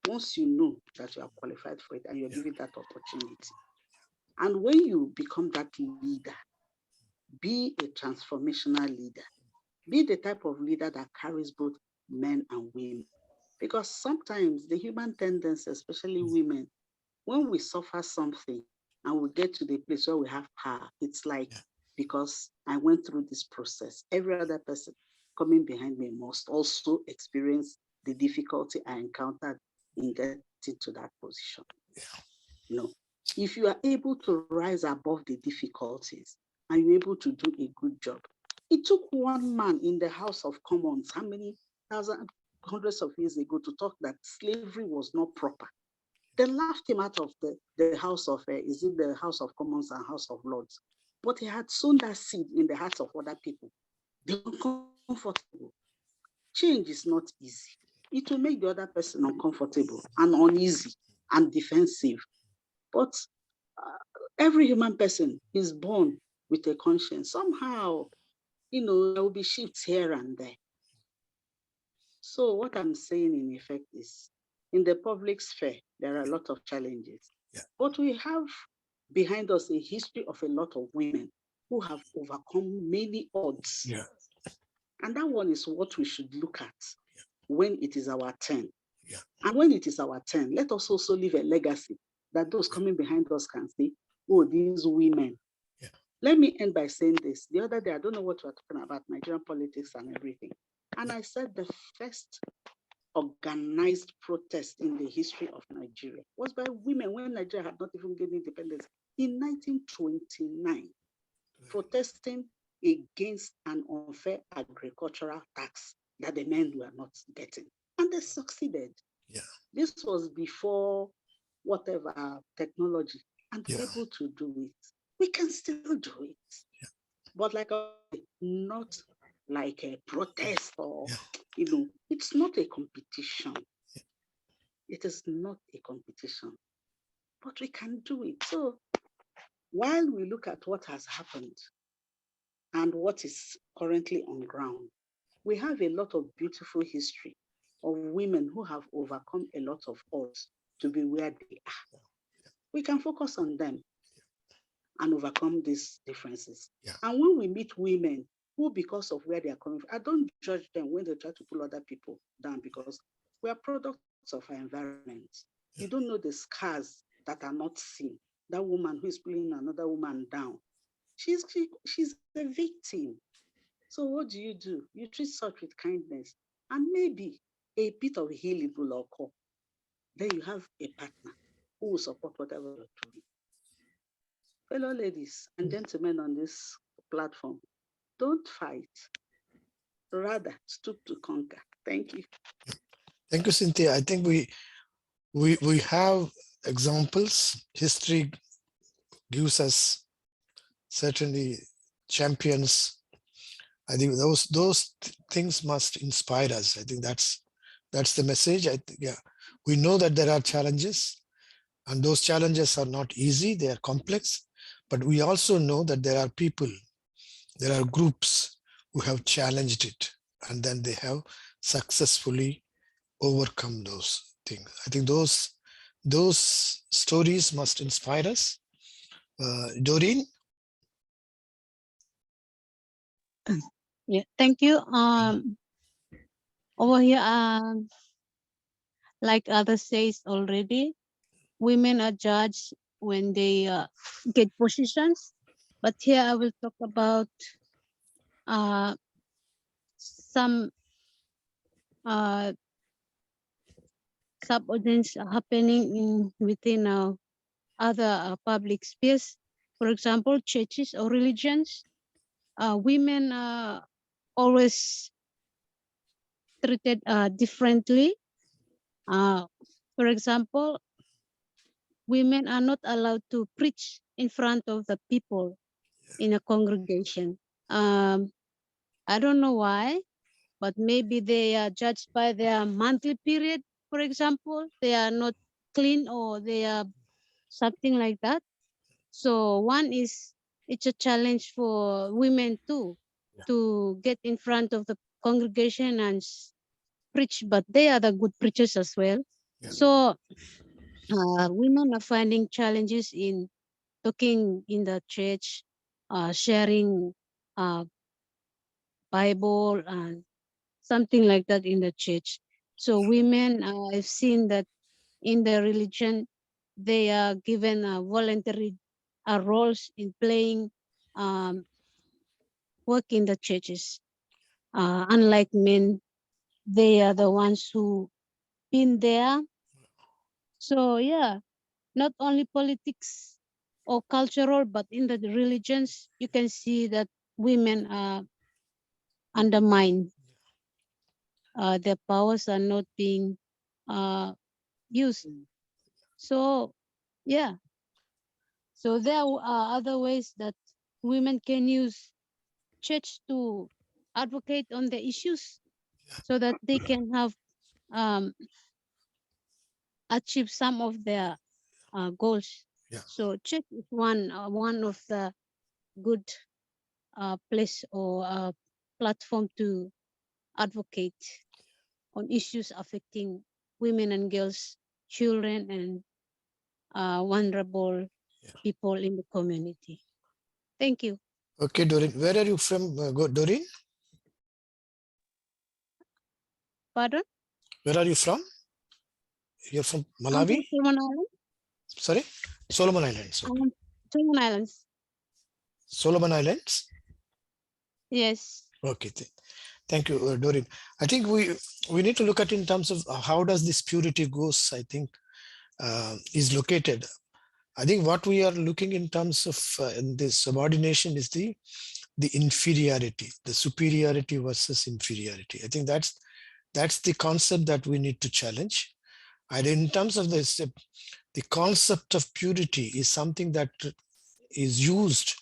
Once you know that you are qualified for it and you're given that opportunity. And when you become that leader, be a transformational leader. Be the type of leader that carries both men and women. Because sometimes the human tendency, especially women, when we suffer something and we get to the place where we have power, it's like, because I went through this process, every other person coming behind me must also experience the difficulty I encountered in getting to that position. If you are able to rise above the difficulties and you're able to do a good job. It took one man in the House of Commons, how many hundreds of years ago, to talk that slavery was not proper. They laughed him out of the House of, is it the House of Commons and House of Lords? But he had sown that seed in the hearts of other people. They were uncomfortable. Change is not easy. It will make the other person uncomfortable and uneasy and defensive. But every human person is born with a conscience. Somehow, there will be shifts here and there. So what I'm saying in effect is, in the public sphere, there are a lot of challenges. But we have behind us a history of a lot of women who have overcome many odds. And that one is what we should look at when it is our turn. And when it is our turn, let us also leave a legacy that those coming behind us can say, oh, these women. Let me end by saying this. The other day, I don't know what we're talking about, Nigerian politics and everything. And I said the first organized protest in the history of Nigeria was by women when Nigeria had not even gained independence in 1929, protesting against an unfair agricultural tax that the men were not getting. And they succeeded. Yeah. This was before whatever technology, and Yeah. able to do it. We can still do it. Yeah. But like not like a protest or, Yeah. It's not a competition. Yeah. It is not a competition, but we can do it. So while we look at what has happened and what is currently on ground, we have a lot of beautiful history of women who have overcome a lot of odds to be where they are. We can focus on them and overcome these differences. Yeah. And when we meet women who, because of where they are coming from, I don't judge them when they try to pull other people down, because we are products of our environment. Yeah. You don't know the scars that are not seen. That woman who is pulling another woman down, she's a victim. So what do? You treat such with kindness, and maybe a bit of healing will occur. Then you have a partner who will support whatever you're doing. Fellow ladies and gentlemen on this platform, don't fight, rather stoop to conquer. Thank you. Thank you, Cynthia. I think we have examples. History gives us certainly champions. I think those things must inspire us. I think that's the message. We know that there are challenges, and those challenges are not easy. They are complex, but we also know that there are people, there are groups who have challenged it, and then they have successfully overcome those things. I think those stories must inspire us. Doreen? Yeah, thank you. Over here, like others says already, women are judged when they get positions. But here I will talk about some subordinates happening within other public space. For example, churches or religions. Women are always treated differently. For example, women are not allowed to preach in front of the people in a congregation. I don't know why, but maybe they are judged by their monthly period, for example. They are not clean, or they are something like that. So it's a challenge for women too, to get in front of the congregation and preach, but they are the good preachers as well. Yeah. So women are finding challenges in talking in the church, sharing Bible and something like that in the church. So women, I've seen that in the religion, they are given voluntary roles in playing work in the churches. Unlike men, they are the ones who been there. So yeah, not only politics or cultural, but in the religions, you can see that women are undermined. Their powers are not being used. So yeah, so there are other ways that women can use church to advocate on the issues, so that they can have achieve some of their goals. Yeah. So church is one of the good place or platform to advocate on issues affecting women and girls, children, and vulnerable people in the community. Thank you. Okay, Doreen. Where are you from, Doreen? Pardon? Where are you from? You're from Malawi? I'm from Solomon Islands. Sorry? Solomon Islands. Okay. Solomon Islands. Solomon Islands? Yes. Okay. Thank you, Doreen. I think we need to look at in terms of how does this purity goes, I think, is located. I think what we are looking in terms of in this subordination is the inferiority, the superiority versus inferiority. I think that's the concept that we need to challenge. And in terms of this, the concept of purity is something that is used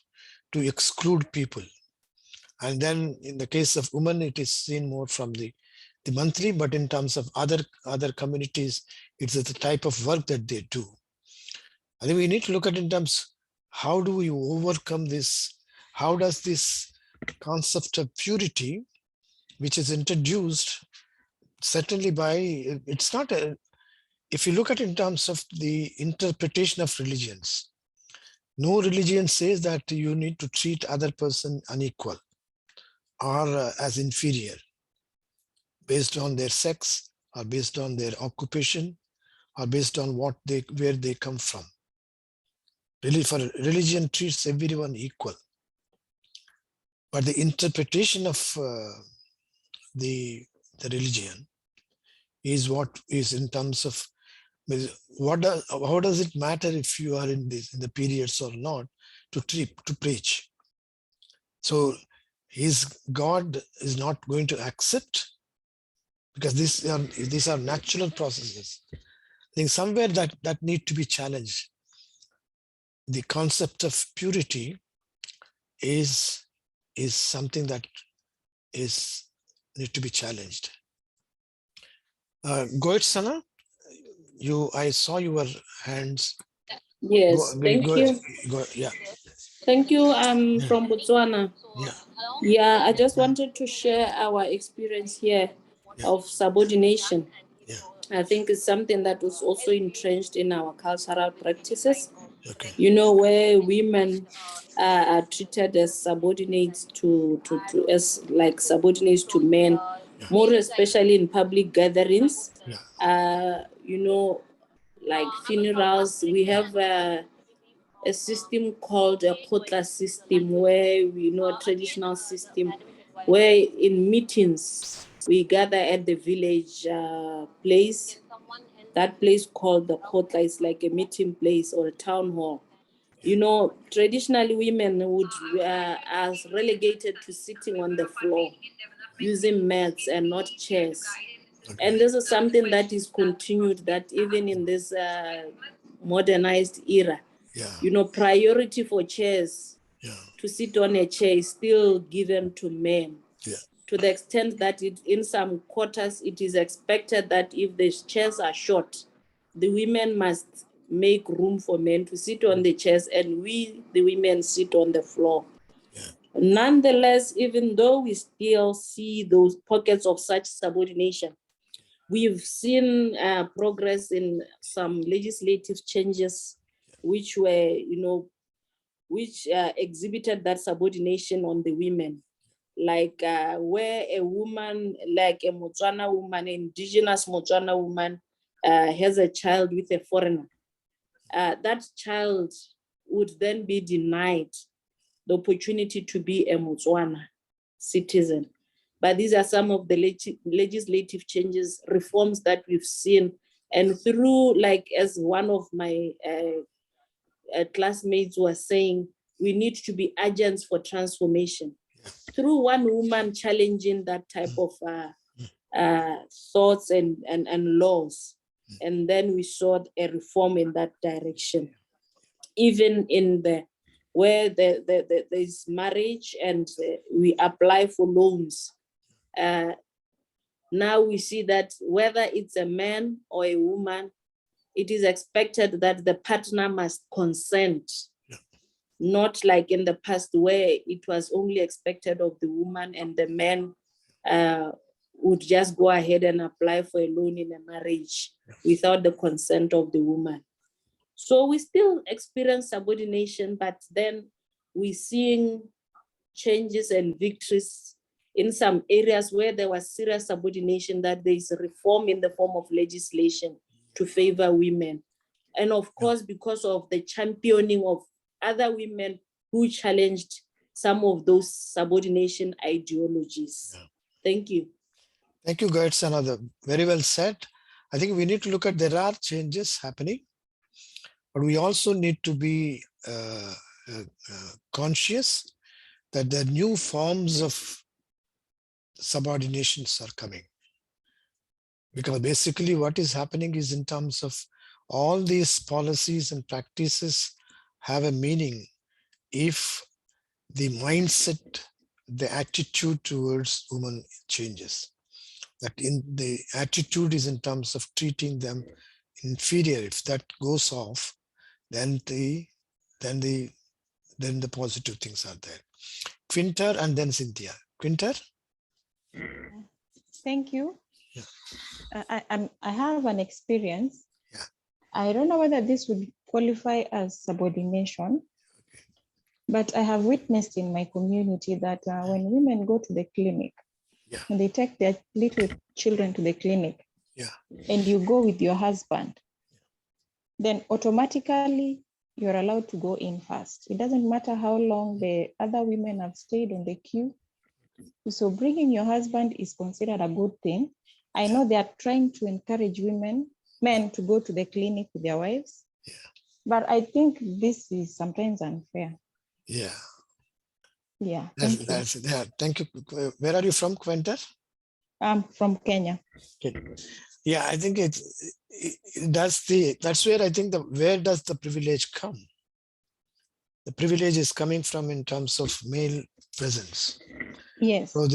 to exclude people. And then in the case of women, it is seen more from the monthly, but in terms of other communities, it's the type of work that they do. I think we need to look at in terms, how do we overcome this? How does this concept of purity, which is introduced certainly by, it's not a, if you look at in terms of the interpretation of religions, no religion says that you need to treat other person unequal or as inferior based on their sex or based on their occupation or based on where they come from. Really, for religion treats everyone equal. But the interpretation of the religion is what is in terms of how does it matter if you are in the periods or not to preach. So God is not going to accept, because these are natural processes. I think somewhere that need to be challenged. The concept of purity is something that need to be challenged. Go ahead, Sana. I saw your hands. Yes, thank you. Yeah. Thank you. I'm from Botswana. Yeah. Yeah, I just wanted to share our experience here of subordination. Yeah. I think it's something that was also entrenched in our cultural practices. Okay. You know, where women are treated as subordinates as like subordinates to men, more especially in public gatherings. You know, like funerals. We have a system called a Khotla system, where we know a traditional system, where in meetings we gather at the village place. That place called the Khotla is like a meeting place or a town hall. You know, traditionally women are relegated to sitting on the floor using mats and not chairs. Okay. And this is something that is continued, that even in this modernized era, you know, priority for chairs to sit on a chair is still given to men. To the extent that in some quarters, it is expected that if the chairs are short, the women must make room for men to sit on the chairs, and we, the women, sit on the floor. Nonetheless, even though we still see those pockets of such subordination, we've seen progress in some legislative changes which were, you know, which exhibited that subordination on the women. Like where a woman, like a Motswana woman, indigenous Motswana woman, has a child with a foreigner, that child would then be denied the opportunity to be a Motswana citizen. But these are some of the legislative changes, reforms that we've seen. And through, like, as one of my classmates was saying, we need to be agents for transformation. Through one woman challenging that type of thoughts and laws. And then we saw a reform in that direction. Even in where there's marriage and we apply for loans. Now we see that whether it's a man or a woman, it is expected that the partner must consent. Not like in the past where it was only expected of the woman and the man would just go ahead and apply for a loan in a marriage without the consent of the woman. So we still experience subordination, but then we're seeing changes and victories in some areas where there was serious subordination, that there is a reform in the form of legislation to favor women. And of course, because of the championing of other women who challenged some of those subordination ideologies. Thank you. Thank you, Gaetsana. Very well said. I think we need to look at there are changes happening, but we also need to be conscious that the new forms of subordinations are coming. Because basically what is happening is in terms of all these policies and practices have a meaning if the mindset, the attitude towards women changes. That in the attitude is in terms of treating them inferior. If that goes off, then the positive things are there. Quinter and then Cynthia. Quinter? Thank you. Yeah. I have an experience. Yeah. I don't know whether this would qualify as subordination, but I have witnessed in my community that when women go to the clinic, yeah, when they take their little children to the clinic, yeah, and you go with your husband, then automatically you're allowed to go in first. It doesn't matter how long the other women have stayed on the queue. So bringing your husband is considered a good thing. I know they are trying to encourage men to go to the clinic with their wives, yeah, but I think this is sometimes unfair. yeah. Yeah, Yeah. Thank you. Where are you from, Quinter? I'm from Kenya. Okay. Yeah, I think that's where I think where does the privilege come? The privilege is coming from in terms of male presence. Yes. So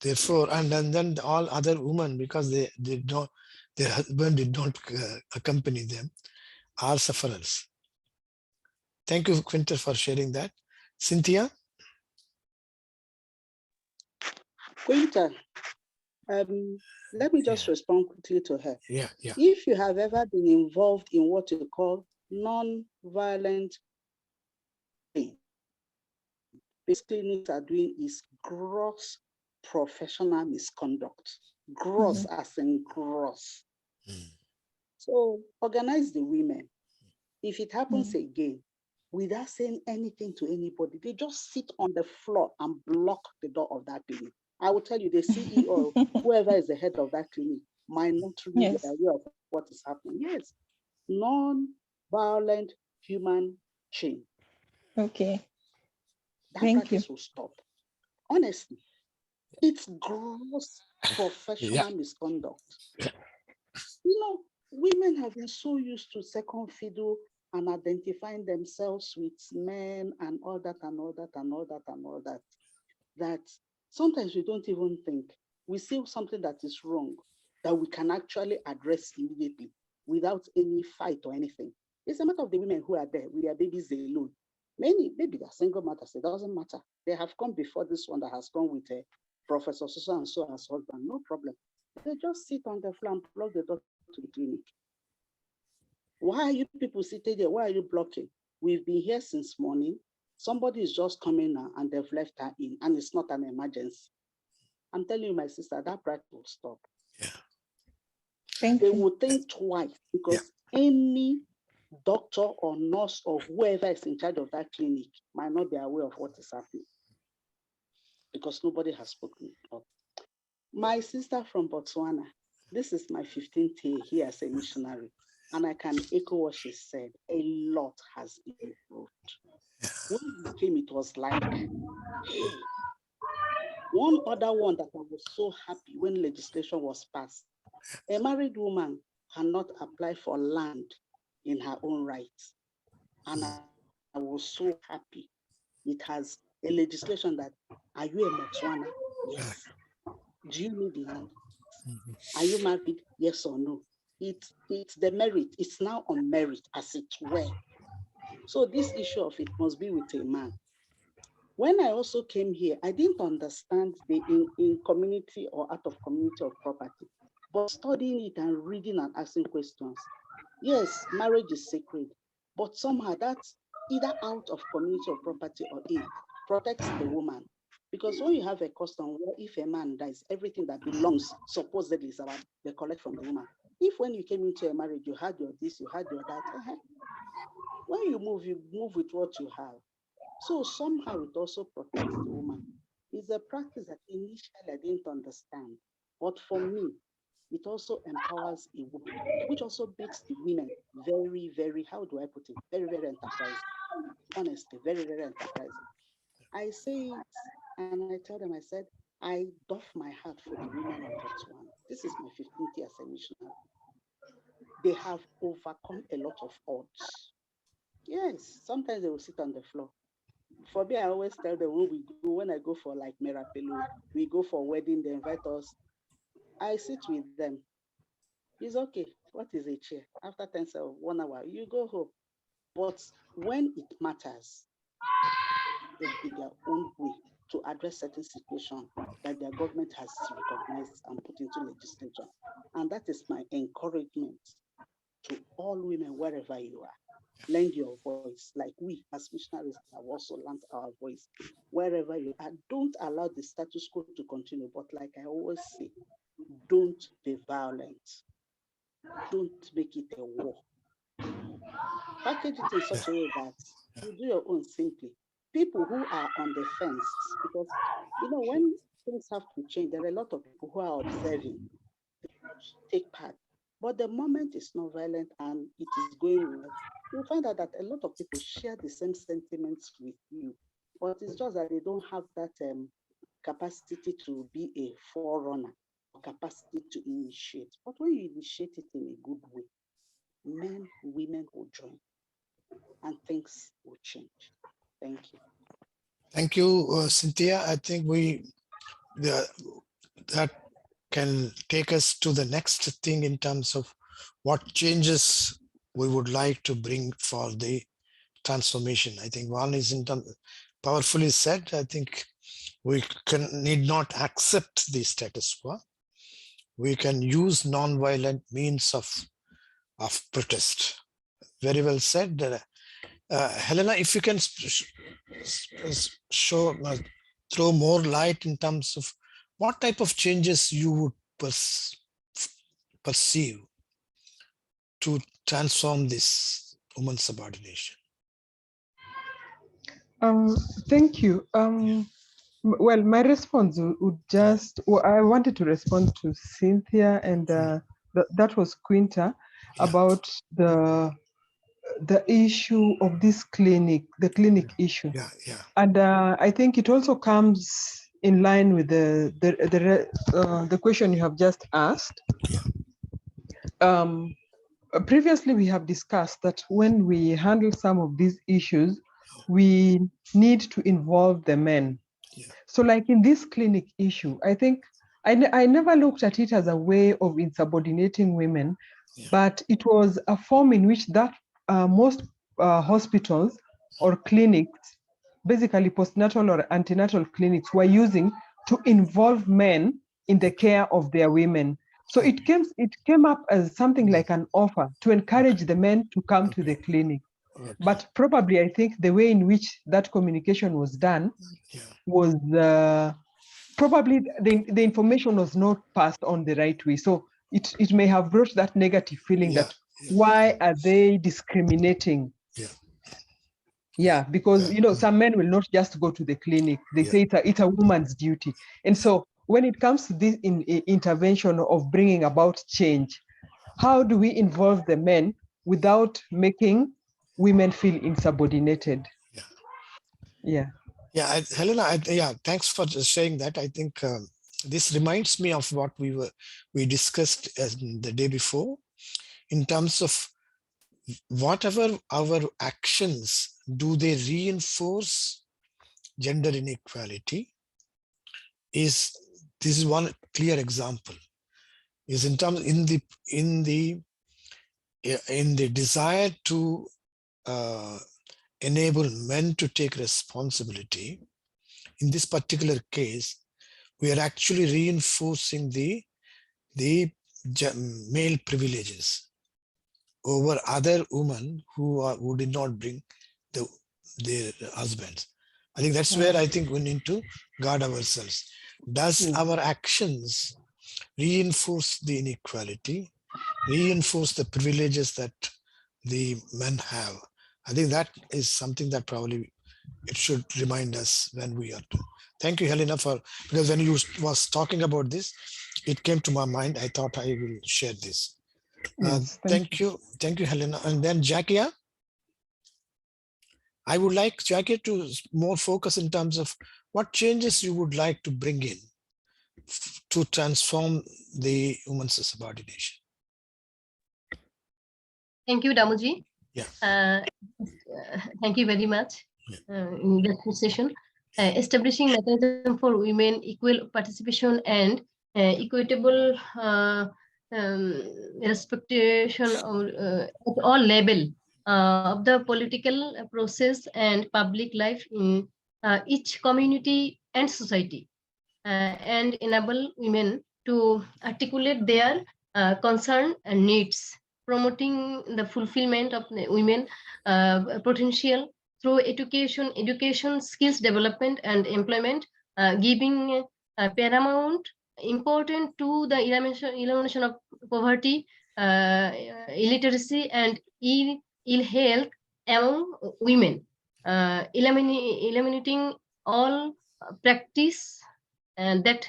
therefore, and then all other women, because they don't, their husband did not accompany them, are sufferers. Thank you, Quinter, for sharing that. Cynthia? Quinta, let me just respond quickly to her. Yeah, yeah. If you have ever been involved in what you call non-violent pain, basically what are doing is gross professional misconduct. Gross as in gross. So organize the women. If it happens again, without saying anything to anybody, they just sit on the floor and block the door of that clinic. I will tell you, the CEO, whoever is the head of that clinic, might not really be aware of what is happening. Yes, non-violent human chain. Okay. That practice will stop. Honestly, it's gross professional misconduct. You know, women have been so used to second fiddle and identifying themselves with men and all that and all that and all that and all that, that sometimes we don't even think. We see something that is wrong that we can actually address immediately without any fight or anything. It's a matter of the women who are there with their babies alone. Many, maybe they're single mothers, it doesn't matter. They have come before this one that has come with a Professor so and so as husband, no problem. They just sit on the floor and plug the door to the clinic. Why are you people sitting there? Why are you blocking? We've been here since morning. Somebody is just coming now and they've left her in, and it's not an emergency. I'm telling you, my sister, that practice will stop. Yeah. They will think twice, because any doctor or nurse or whoever is in charge of that clinic might not be aware of what is happening, because nobody has spoken up. My sister from Botswana, this is my 15th year here as a missionary, and I can echo what she said. A lot has improved. When we came, it was like, hey. One other one that I was so happy when legislation was passed, a married woman cannot apply for land in her own right. And I was so happy. It has a legislation that, are you a Botswana? Yes. Do you need land? Are you married? Yes or no? It's the merit. It's now on merit, as it were. So this issue of it must be with a man. When I also came here, I didn't understand the in community or out of community of property, but studying it and reading and asking questions. Yes, marriage is sacred, but somehow that's either out of community of property or in protects the woman. Because when you have a custom where if a man dies, everything that belongs supposedly is about the collect from the woman. If when you came into a marriage, you had your this, you had your that, when you move with what you have. So somehow it also protects the woman. It's a practice that initially I didn't understand. But for me, it also empowers a woman, which also makes the women very, very, how do I put it? Very, very enterprising. Honestly, very, very enterprising. I say it and I tell them, I said, I doff my hat for the women of Botswana. This is my 15th year as a missionary. They have overcome a lot of odds. Yes, sometimes they will sit on the floor. For me, I always tell them when I go for like Mirapelu, we go for wedding, they invite us. I sit with them. It's okay. What is a chair? After 10 seconds, 1 hour, you go home. But when it matters, they'll be their own way to address certain situations that their government has recognized and put into legislation. And that is my encouragement to all women, wherever you are. Lend your voice, like we as missionaries have also lent our voice. Wherever you are, don't allow the status quo to continue. But like I always say, don't be violent. Don't make it a war. Package it in such a way that you do your own simply. People who are on the fence, because when things have to change, there are a lot of people who are observing, take part. But the moment it's not violent and it is going well, you'll find out that a lot of people share the same sentiments with you. But it's just that they don't have that capacity to be a forerunner, capacity to initiate. But when you initiate it in a good way, men, women will join and things will change. Thank you. Thank you, Cynthia. I think that can take us to the next thing in terms of what changes we would like to bring for the transformation. I think one is powerfully said. I think we need not accept the status quo. We can use non-violent means of protest. Very well said. Helena, if you can throw more light in terms of what type of changes you would perceive to transform this woman's subordination. Thank you. Well, my response would I wanted to respond to Cynthia and that was Quinta about the issue of this clinic, the clinic issue. And I think it also comes in line with the question you have just asked. Previously, we have discussed that when we handle some of these issues, we need to involve the men. So like in this clinic issue, I think I never looked at it as a way of insubordinating women, but it was a form in which that most hospitals or clinics, basically postnatal or antenatal clinics, were using to involve men in the care of their women. So it came up as something like an offer to encourage the men to come to the clinic. But probably I think the way in which that communication was done was probably the information was not passed on the right way. So it may have brought that negative feeling that why are they discriminating? Because some men will not just go to the clinic. They say it's a woman's duty. And so when it comes to this intervention of bringing about change, how do we involve the men without making women feel insubordinated? Helena, thanks for sharing that. I think this reminds me of what we discussed the day before in terms of whatever our actions, do they reinforce gender inequality? This is one clear example. Is in terms in the desire to enable men to take responsibility. In this particular case, we are actually reinforcing the male privileges over other women who did not bring their husbands. I think that's where I think we need to guard ourselves. Does our actions reinforce the inequality, reinforce the privileges that the men have? I think that is something that probably it should remind us when we are Thank you, Helena, because when you was talking about this, it came to my mind. I thought I will share this. Yes, Thank you, Helena. And then Jackie, I would like Jackie to more focus in terms of what changes you would like to bring in to transform the women's subordination. Thank you, Damuji. Yeah. Thank you very much in this session. Establishing mechanism for women equal participation and equitable respectation at all level of the political process and public life in each community and society, and enable women to articulate their concern and needs, promoting the fulfillment of the women potential through education, skills development, and employment, giving paramount important to the elimination of poverty, illiteracy, and ill health among women, eliminating all practice and that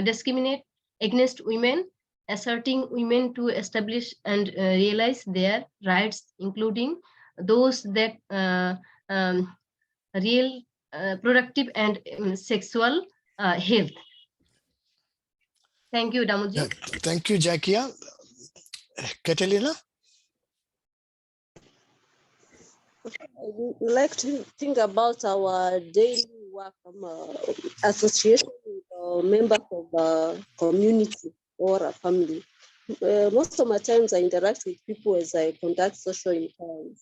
discriminate against women, asserting women to establish and realize their rights, including those that real productive and sexual health. Thank you, Damuji. Thank you, Jackie. Catalina? We like to think about our daily work association with members of the community or a family. Most of my times I interact with people as I conduct social inquiries.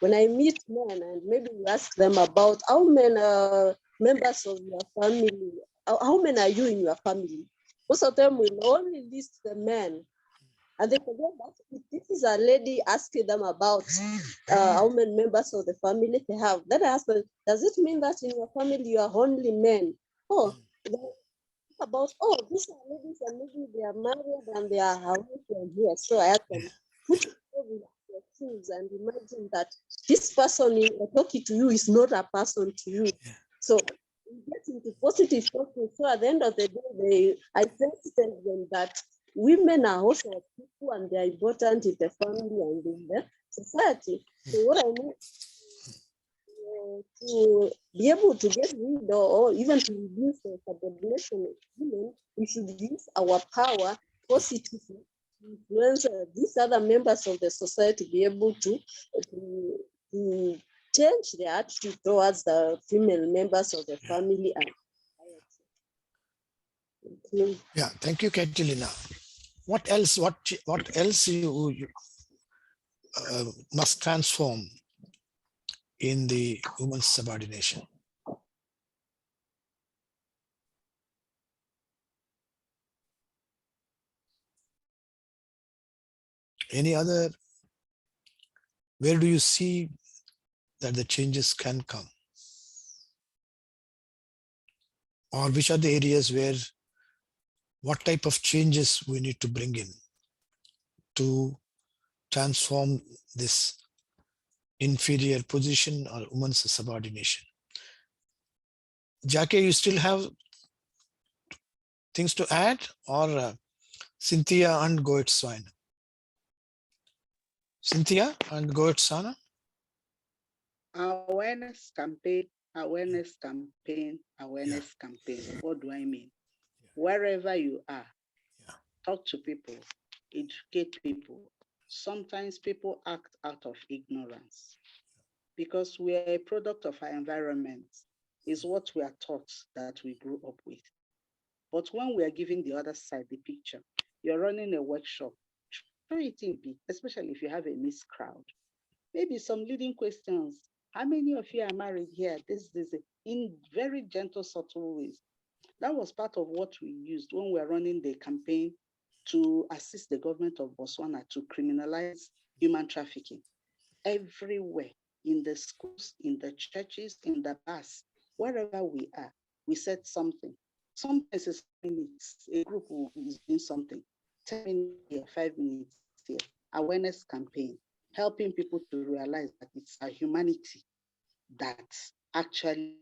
When I meet men and maybe you ask them about how many members of your family, how many are you in your family? Most of them will only list the men. And they forget that if this is a lady asking them about how many members of the family they have, then I ask them, does it mean that in your family you are only men? Oh, about, oh, these are ladies and maybe they are married and they are here. So I ask them, put yourself in your shoes and imagine that this person talking to you is not a person to you. So you get into positive focus. So at the end of the day, I sense them that women are also people and they are important in the family and in the society. So what I mean to be able to get rid of or even to reduce the subordination of women, we should use our power positively to influence these other members of the society, be able to change their attitude towards the female members of the family and society. Yeah, thank you, Catalina. What else? What else you must transform in the women's subordination? Any other? Where do you see that the changes can come? Or which are the areas where what type of changes we need to bring in to transform this inferior position or women's subordination? Jackie, you still have things to add, or Cynthia and Goet Swine? Cynthia and Goet Sana? Awareness campaign, awareness campaign, awareness campaign. What do I mean? Wherever you are, talk to people, educate people. Sometimes people act out of ignorance because we are a product of our environment. Is what we are taught that we grew up with. But when we are giving the other side the picture, you're running a workshop, try it in, especially if you have a mixed crowd. Maybe some leading questions. How many of you are married here? This, in very gentle, subtle ways. That was part of what we used when we were running the campaign to assist the government of Botswana to criminalize human trafficking. Everywhere, in the schools, in the churches, in the bus, wherever we are, we said something. Sometimes it's minutes, a group is doing something, 10 minutes here, 5 minutes here. Awareness campaign, helping people to realize that it's our humanity that actually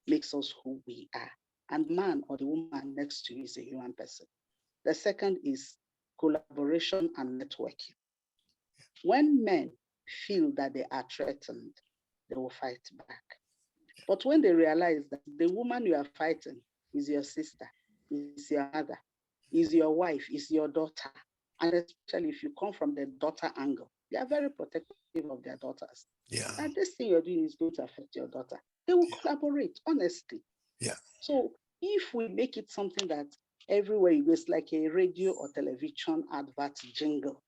makes us who we are. and man or the woman next to you is a human person. The second is collaboration and networking. When men feel that they are threatened, they will fight back. But when they realize that the woman you are fighting is your sister, is your mother, is your wife, is your daughter, and especially if you come from the daughter angle, they are very protective of their daughters. Yeah. And this thing you're doing is going to affect your daughter. They will collaborate, honestly. Yeah. So if we make it something that everywhere you go, it's like a radio or television advert jingle.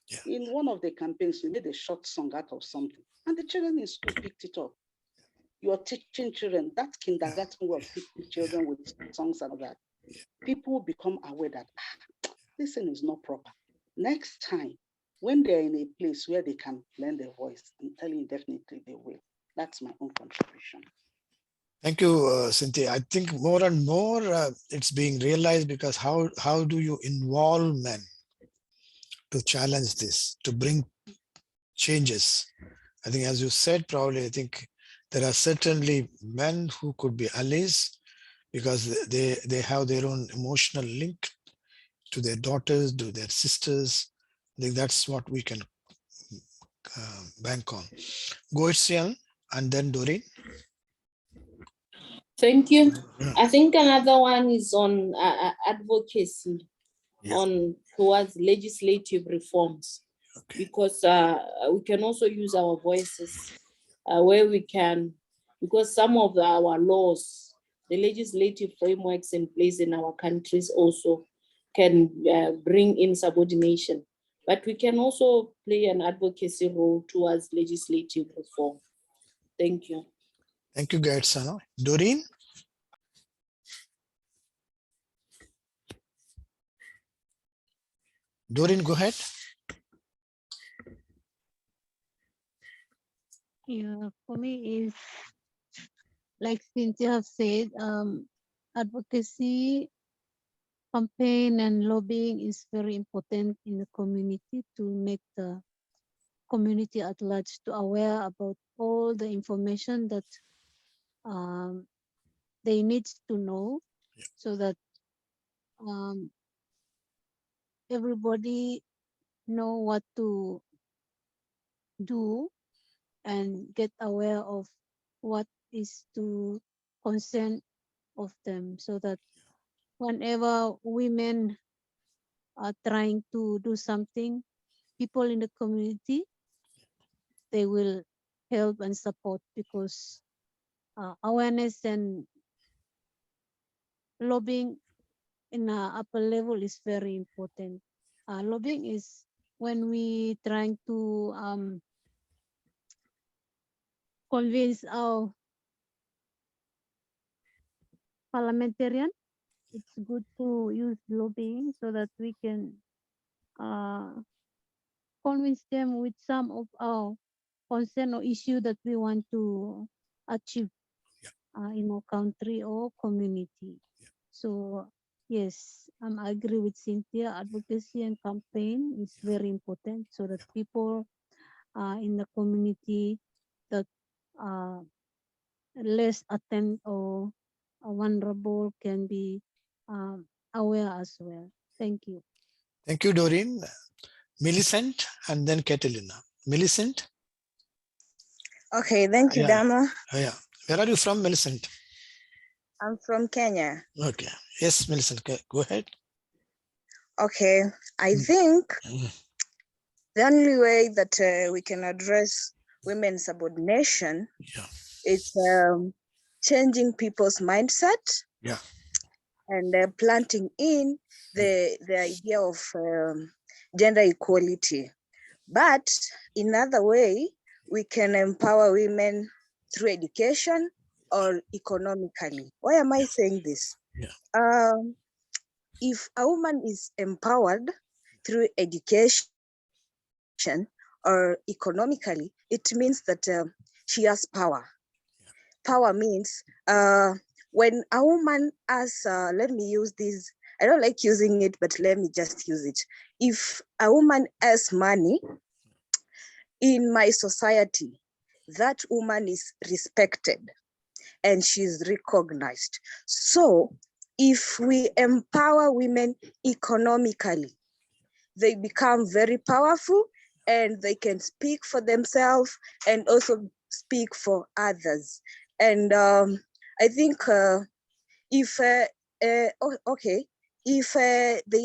Yeah. In one of the campaigns, we made a short song out of something, and the children in school picked it up. You're teaching children, that kindergarten way of teaching children with songs and all that. People become aware that this thing is not proper. Next time, when they're in a place where they can lend their voice, I'm telling you, definitely they will. That's my own contribution. Thank you, Cynthia. I think more and more it's being realized, because how do you involve men to challenge this, to bring changes? I think, as you said, probably, I think there are certainly men who could be allies, because they have their own emotional link to their daughters, to their sisters. I think that's what we can bank on. Goitsian and then Doreen. Thank you. I think another one is on advocacy, on towards legislative reforms, because we can also use our voices where we can, because some of our laws, the legislative frameworks in place in our countries also can bring in subordination, but we can also play an advocacy role towards legislative reform. Thank you. Thank you, Gaetsana. Doreen? Doreen, go ahead. Yeah, for me is like Cynthia have said, advocacy, campaign and lobbying is very important in the community to make the community at large to aware about all the information that they need to know, so that everybody know what to do and get aware of what is to concern of them, so that whenever women are trying to do something, people in the community, they will help and support, because awareness and lobbying in a upper level is very important. Lobbying is when we trying to convince our parliamentarian. It's good to use lobbying so that we can convince them with some of our concern or issue that we want to achieve in our country or community. So yes, I agree with Cynthia. Advocacy and campaign is very important, so that people in the community that less attend or vulnerable can be aware as well. Thank you. Thank you, Doreen. Millicent and then Catalina. Millicent? Okay, thank you, Dama. Yeah. Where are you from, Millicent? I'm from Kenya. Okay. Yes, Millicent, go ahead. Okay, I think the only way that we can address women's subordination is changing people's mindset and planting in the idea of gender equality. But in other way, we can empower women through education or economically. Why am I saying this? If a woman is empowered through education or economically, it means that she has power. Power means when a woman has, let me use this, I don't like using it, but let me just use it. If a woman has money in my society, that woman is respected. and she's recognized. So if we empower women economically, they become very powerful and they can speak for themselves and also speak for others. And I think if they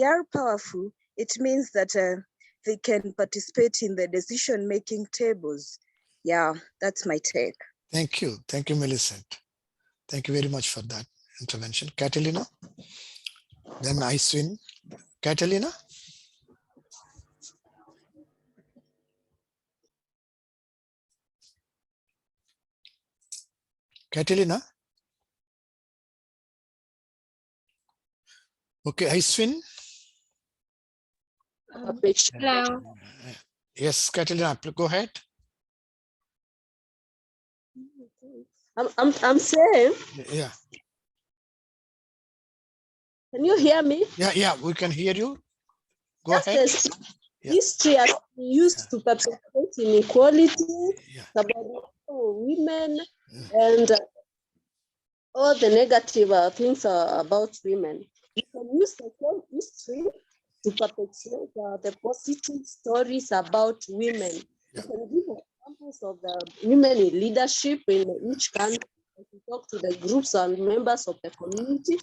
are powerful, it means that they can participate in the decision-making tables. Yeah, that's my take. Thank you, Millicent. Thank you very much for that intervention. Catalina, then Aiswin. Catalina? Catalina? Okay, Aiswin? Hello. Yes, Catalina, go ahead. I'm saying, Yeah. can you hear me? Yeah, we can hear you. Go Just ahead. as history has been used to perpetuate inequality, subordination of women, and all the negative things about women. You can use the same history to perpetuate the positive stories about women. You can give examples of the women in leadership in each country. You talk to the groups and members of the community.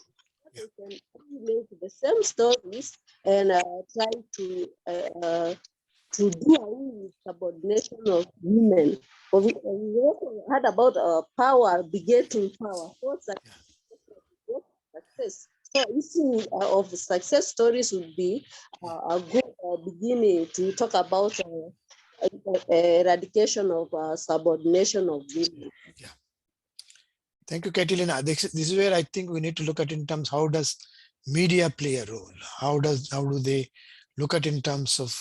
They can relate the same stories and try to do away with subordination of women. But we also heard about power begetting power. Success. So listening of the success stories would be a good beginning to talk about eradication of subordination of women. Thank you, Catalina. This is where I think we need to look at in terms, how does media play a role? How do they look at in terms of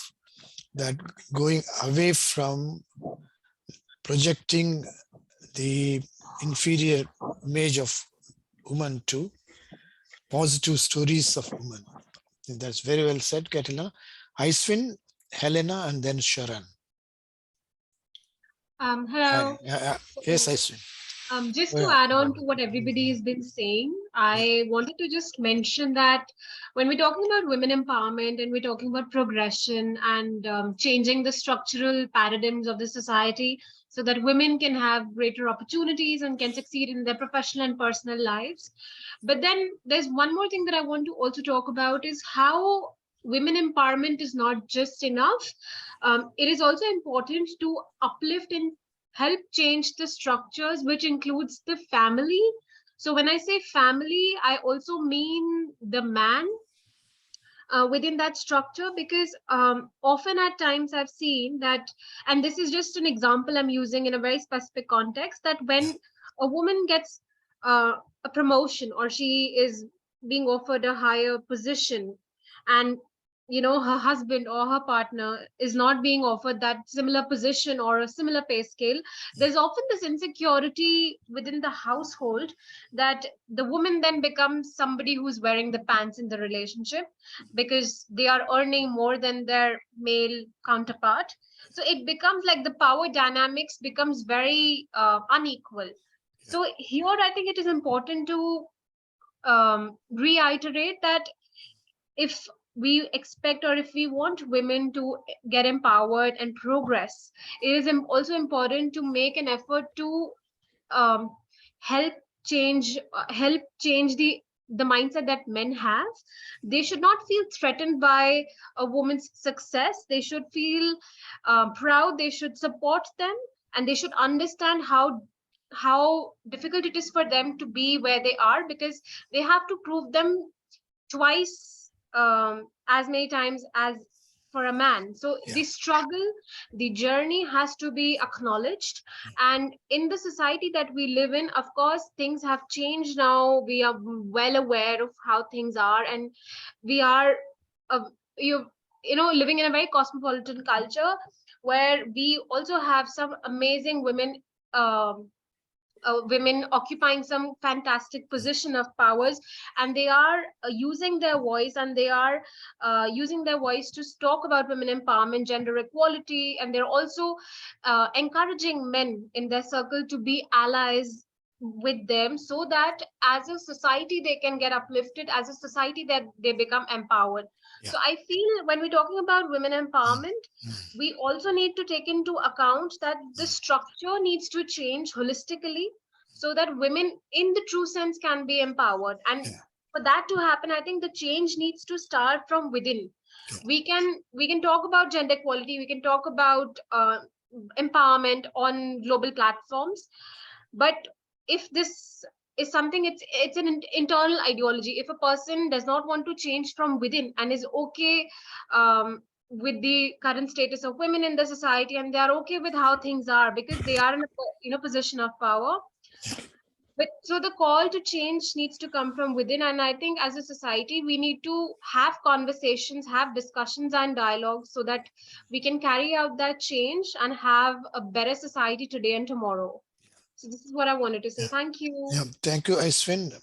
that, going away from projecting the inferior image of women to positive stories of women? That's very well said, Catalina. Aiswin, Helena, and then Sharon. Hello. Yes, Aiswin. Just to add on to what everybody has been saying, I wanted to just mention that when we're talking about women empowerment and we're talking about progression and changing the structural paradigms of the society so that women can have greater opportunities and can succeed in their professional and personal lives. But then there's one more thing that I want to also talk about is how women empowerment is not just enough. It is also important to uplift and help change the structures, which includes the family. So when I say family, I also mean the man within that structure, because often at times I've seen that, and this is just an example I'm using in a very specific context, that when a woman gets a promotion or she is being offered a higher position, and her husband or her partner is not being offered that similar position or a similar pay scale, there's often this insecurity within the household that the woman then becomes somebody who's wearing the pants in the relationship because they are earning more than their male counterpart. So it becomes like the power dynamics becomes very unequal. So here I think it is important to reiterate that if we expect or if we want women to get empowered and progress, it is also important to make an effort to help change the mindset that men have. They should not feel threatened by a woman's success. They should feel proud. They should support them, and they should understand how difficult it is for them to be where they are, because they have to prove them twice as many times as for a man. So the struggle, the journey has to be acknowledged. And in the society that we live in, of course, things have changed now. We are well aware of how things are, and we are living in a very cosmopolitan culture where we also have some amazing women women occupying some fantastic position of powers, and they are using their voice, and they are using their voice to talk about women empowerment, gender equality, and they're also encouraging men in their circle to be allies with them, so that as a society they can get uplifted, as a society that they become empowered. So I feel when we're talking about women empowerment, we also need to take into account that the structure needs to change holistically, so that women in the true sense can be empowered. And for that to happen, I think the change needs to start from within. We can talk about gender equality, we can talk about empowerment on global platforms, but if this is something, it's an internal ideology. If a person does not want to change from within and is okay with the current status of women in the society, and they are okay with how things are because they are in a position of power, but so the call to change needs to come from within. And I think as a society, we need to have conversations, have discussions and dialogues, so that we can carry out that change and have a better society today and tomorrow. So this is what I wanted to say. Thank you. Yeah, thank you, Aiswin. I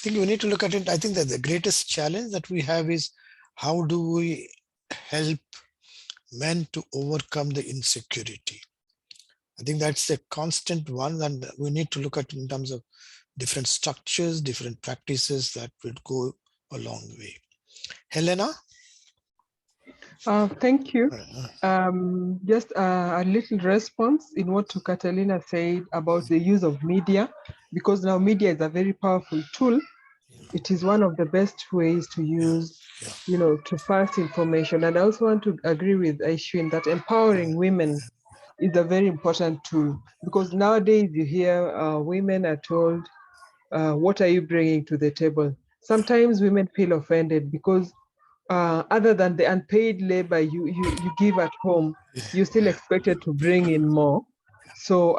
think we need to look at it. I think that the greatest challenge that we have is how do we help men to overcome the insecurity? I think that's a constant one, and we need to look at in terms of different structures, different practices that would go a long way. Helena? Thank you. Just a little response in what Catalina said about the use of media, because now media is a very powerful tool. It is one of the best ways to use, to pass information. And I also want to agree with Aiswin that empowering women is a very important tool, because nowadays you hear women are told, what are you bringing to the table? Sometimes women feel offended because other than the unpaid labor you give at home, you're still expected to bring in more. So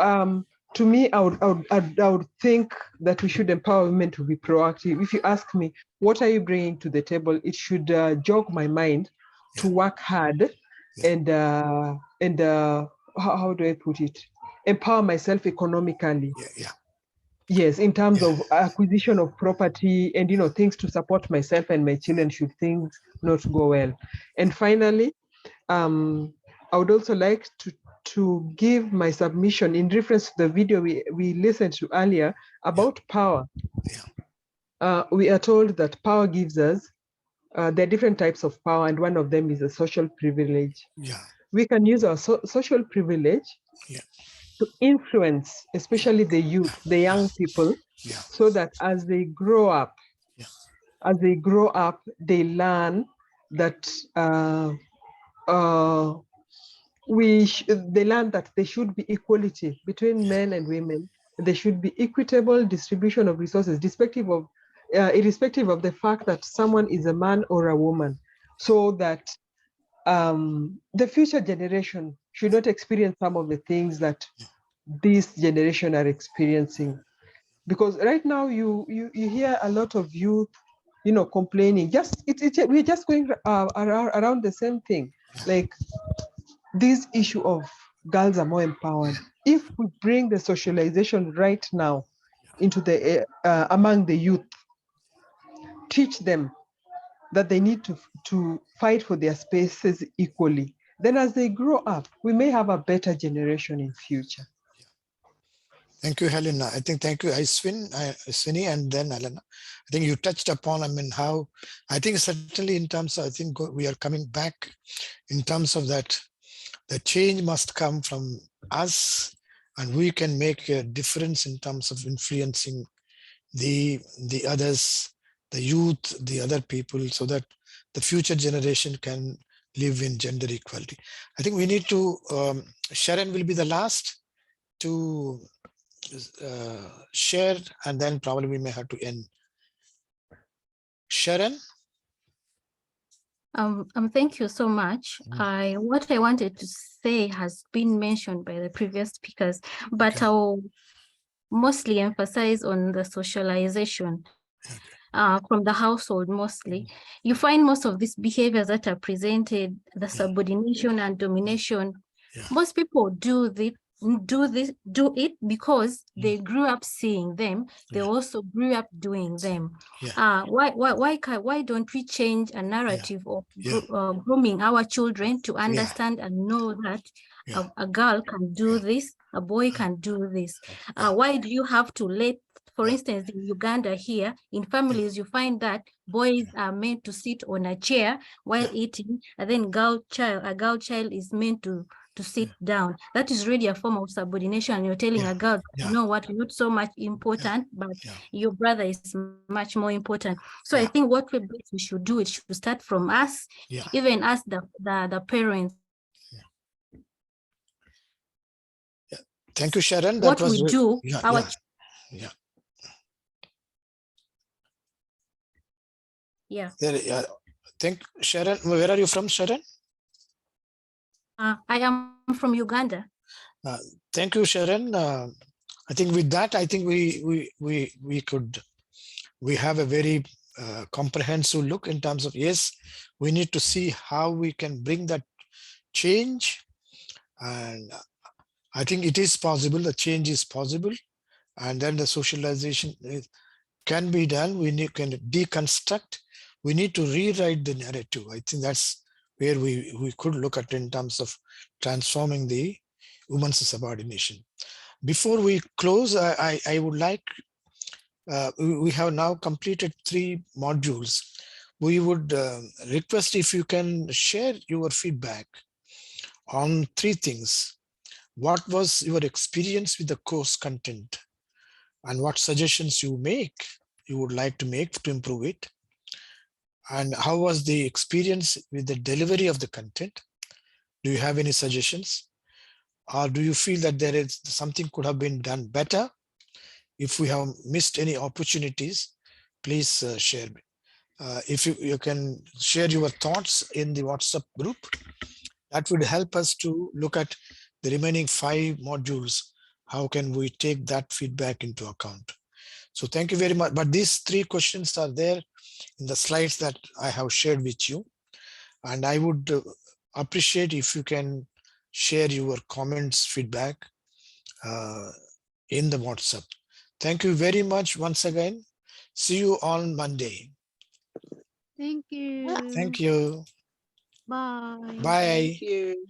to me, I would think that we should empower women to be proactive. If you ask me, what are you bringing to the table? It should jog my mind to work hard and how do I put it? Empower myself economically. Yes, in terms of acquisition of property and things to support myself and my children should things not go well. And finally, I would also like to give my submission in reference to the video we listened to earlier about power. We are told that power gives us, there are different types of power, and one of them is a social privilege. We can use our social privilege to influence, especially the youth, the young people, so that as they grow up, they learn that they learn that there should be equality between men and women. There should be equitable distribution of resources, irrespective of the fact that someone is a man or a woman, so that the future generation should not experience some of the things that this generation are experiencing. Because right now you hear a lot of youth, complaining. We're just going around the same thing. Like this issue of girls are more empowered. If we bring the socialization right now into the among the youth, teach them that they need to fight for their spaces equally. Then as they grow up, we may have a better generation in future. Thank you, Helena. Thank you, Aiswini, and then Helena. I think you touched upon, how, I think certainly in terms of, we are coming back in terms of that, the change must come from us, and we can make a difference in terms of influencing the others, the youth, the other people, so that the future generation can live in gender equality. I think we need to, Sharon will be the last to share, and then probably we may have to end. Sharon? Thank you so much. What I wanted to say has been mentioned by the previous speakers, but I'll mostly emphasize on the socialization from the household mostly. You find most of these behaviors that are presented, the subordination and domination, most people do do it because they grew up seeing them. They also grew up doing them. Why don't we change a narrative of grooming our children to understand and know that a girl can do this, a boy can do this? Why do you have to let, for instance, in Uganda here, in families, you find that boys are meant to sit on a chair while eating, and then a girl child is meant to sit down. That is really a form of subordination. You're telling a girl, you know what, you're not so much important, but your brother is much more important. So I think what we should do, it should start from us, even as the parents. Thank you, Sharon. What we do, Thank Sharon. Where are you from, Sharon? I am from Uganda. Thank you, Sharon. I think with that, I think we have a very comprehensive look in terms of, yes, we need to see how we can bring that change, and I think it is possible. The change is possible, and then the socialization can be done. We can deconstruct. We need to rewrite the narrative. I think that's where we could look at in terms of transforming the women's subordination. Before we close, I would like, we have now completed 3 modules. We would request if you can share your feedback on 3 things. What was your experience with the course content, and what suggestions you would like to make to improve it? And how was the experience with the delivery of the content? Do you have any suggestions? Or do you feel that there is something could have been done better? If we have missed any opportunities, please share. If you can share your thoughts in the WhatsApp group, that would help us to look at the remaining 5 modules. How can we take that feedback into account? So thank you very much. But these 3 questions are there in the slides that I have shared with you. And I would appreciate if you can share your comments, feedback in the WhatsApp. Thank you very much once again. See you on Monday. Thank you. Thank you. Bye. Bye. Thank you.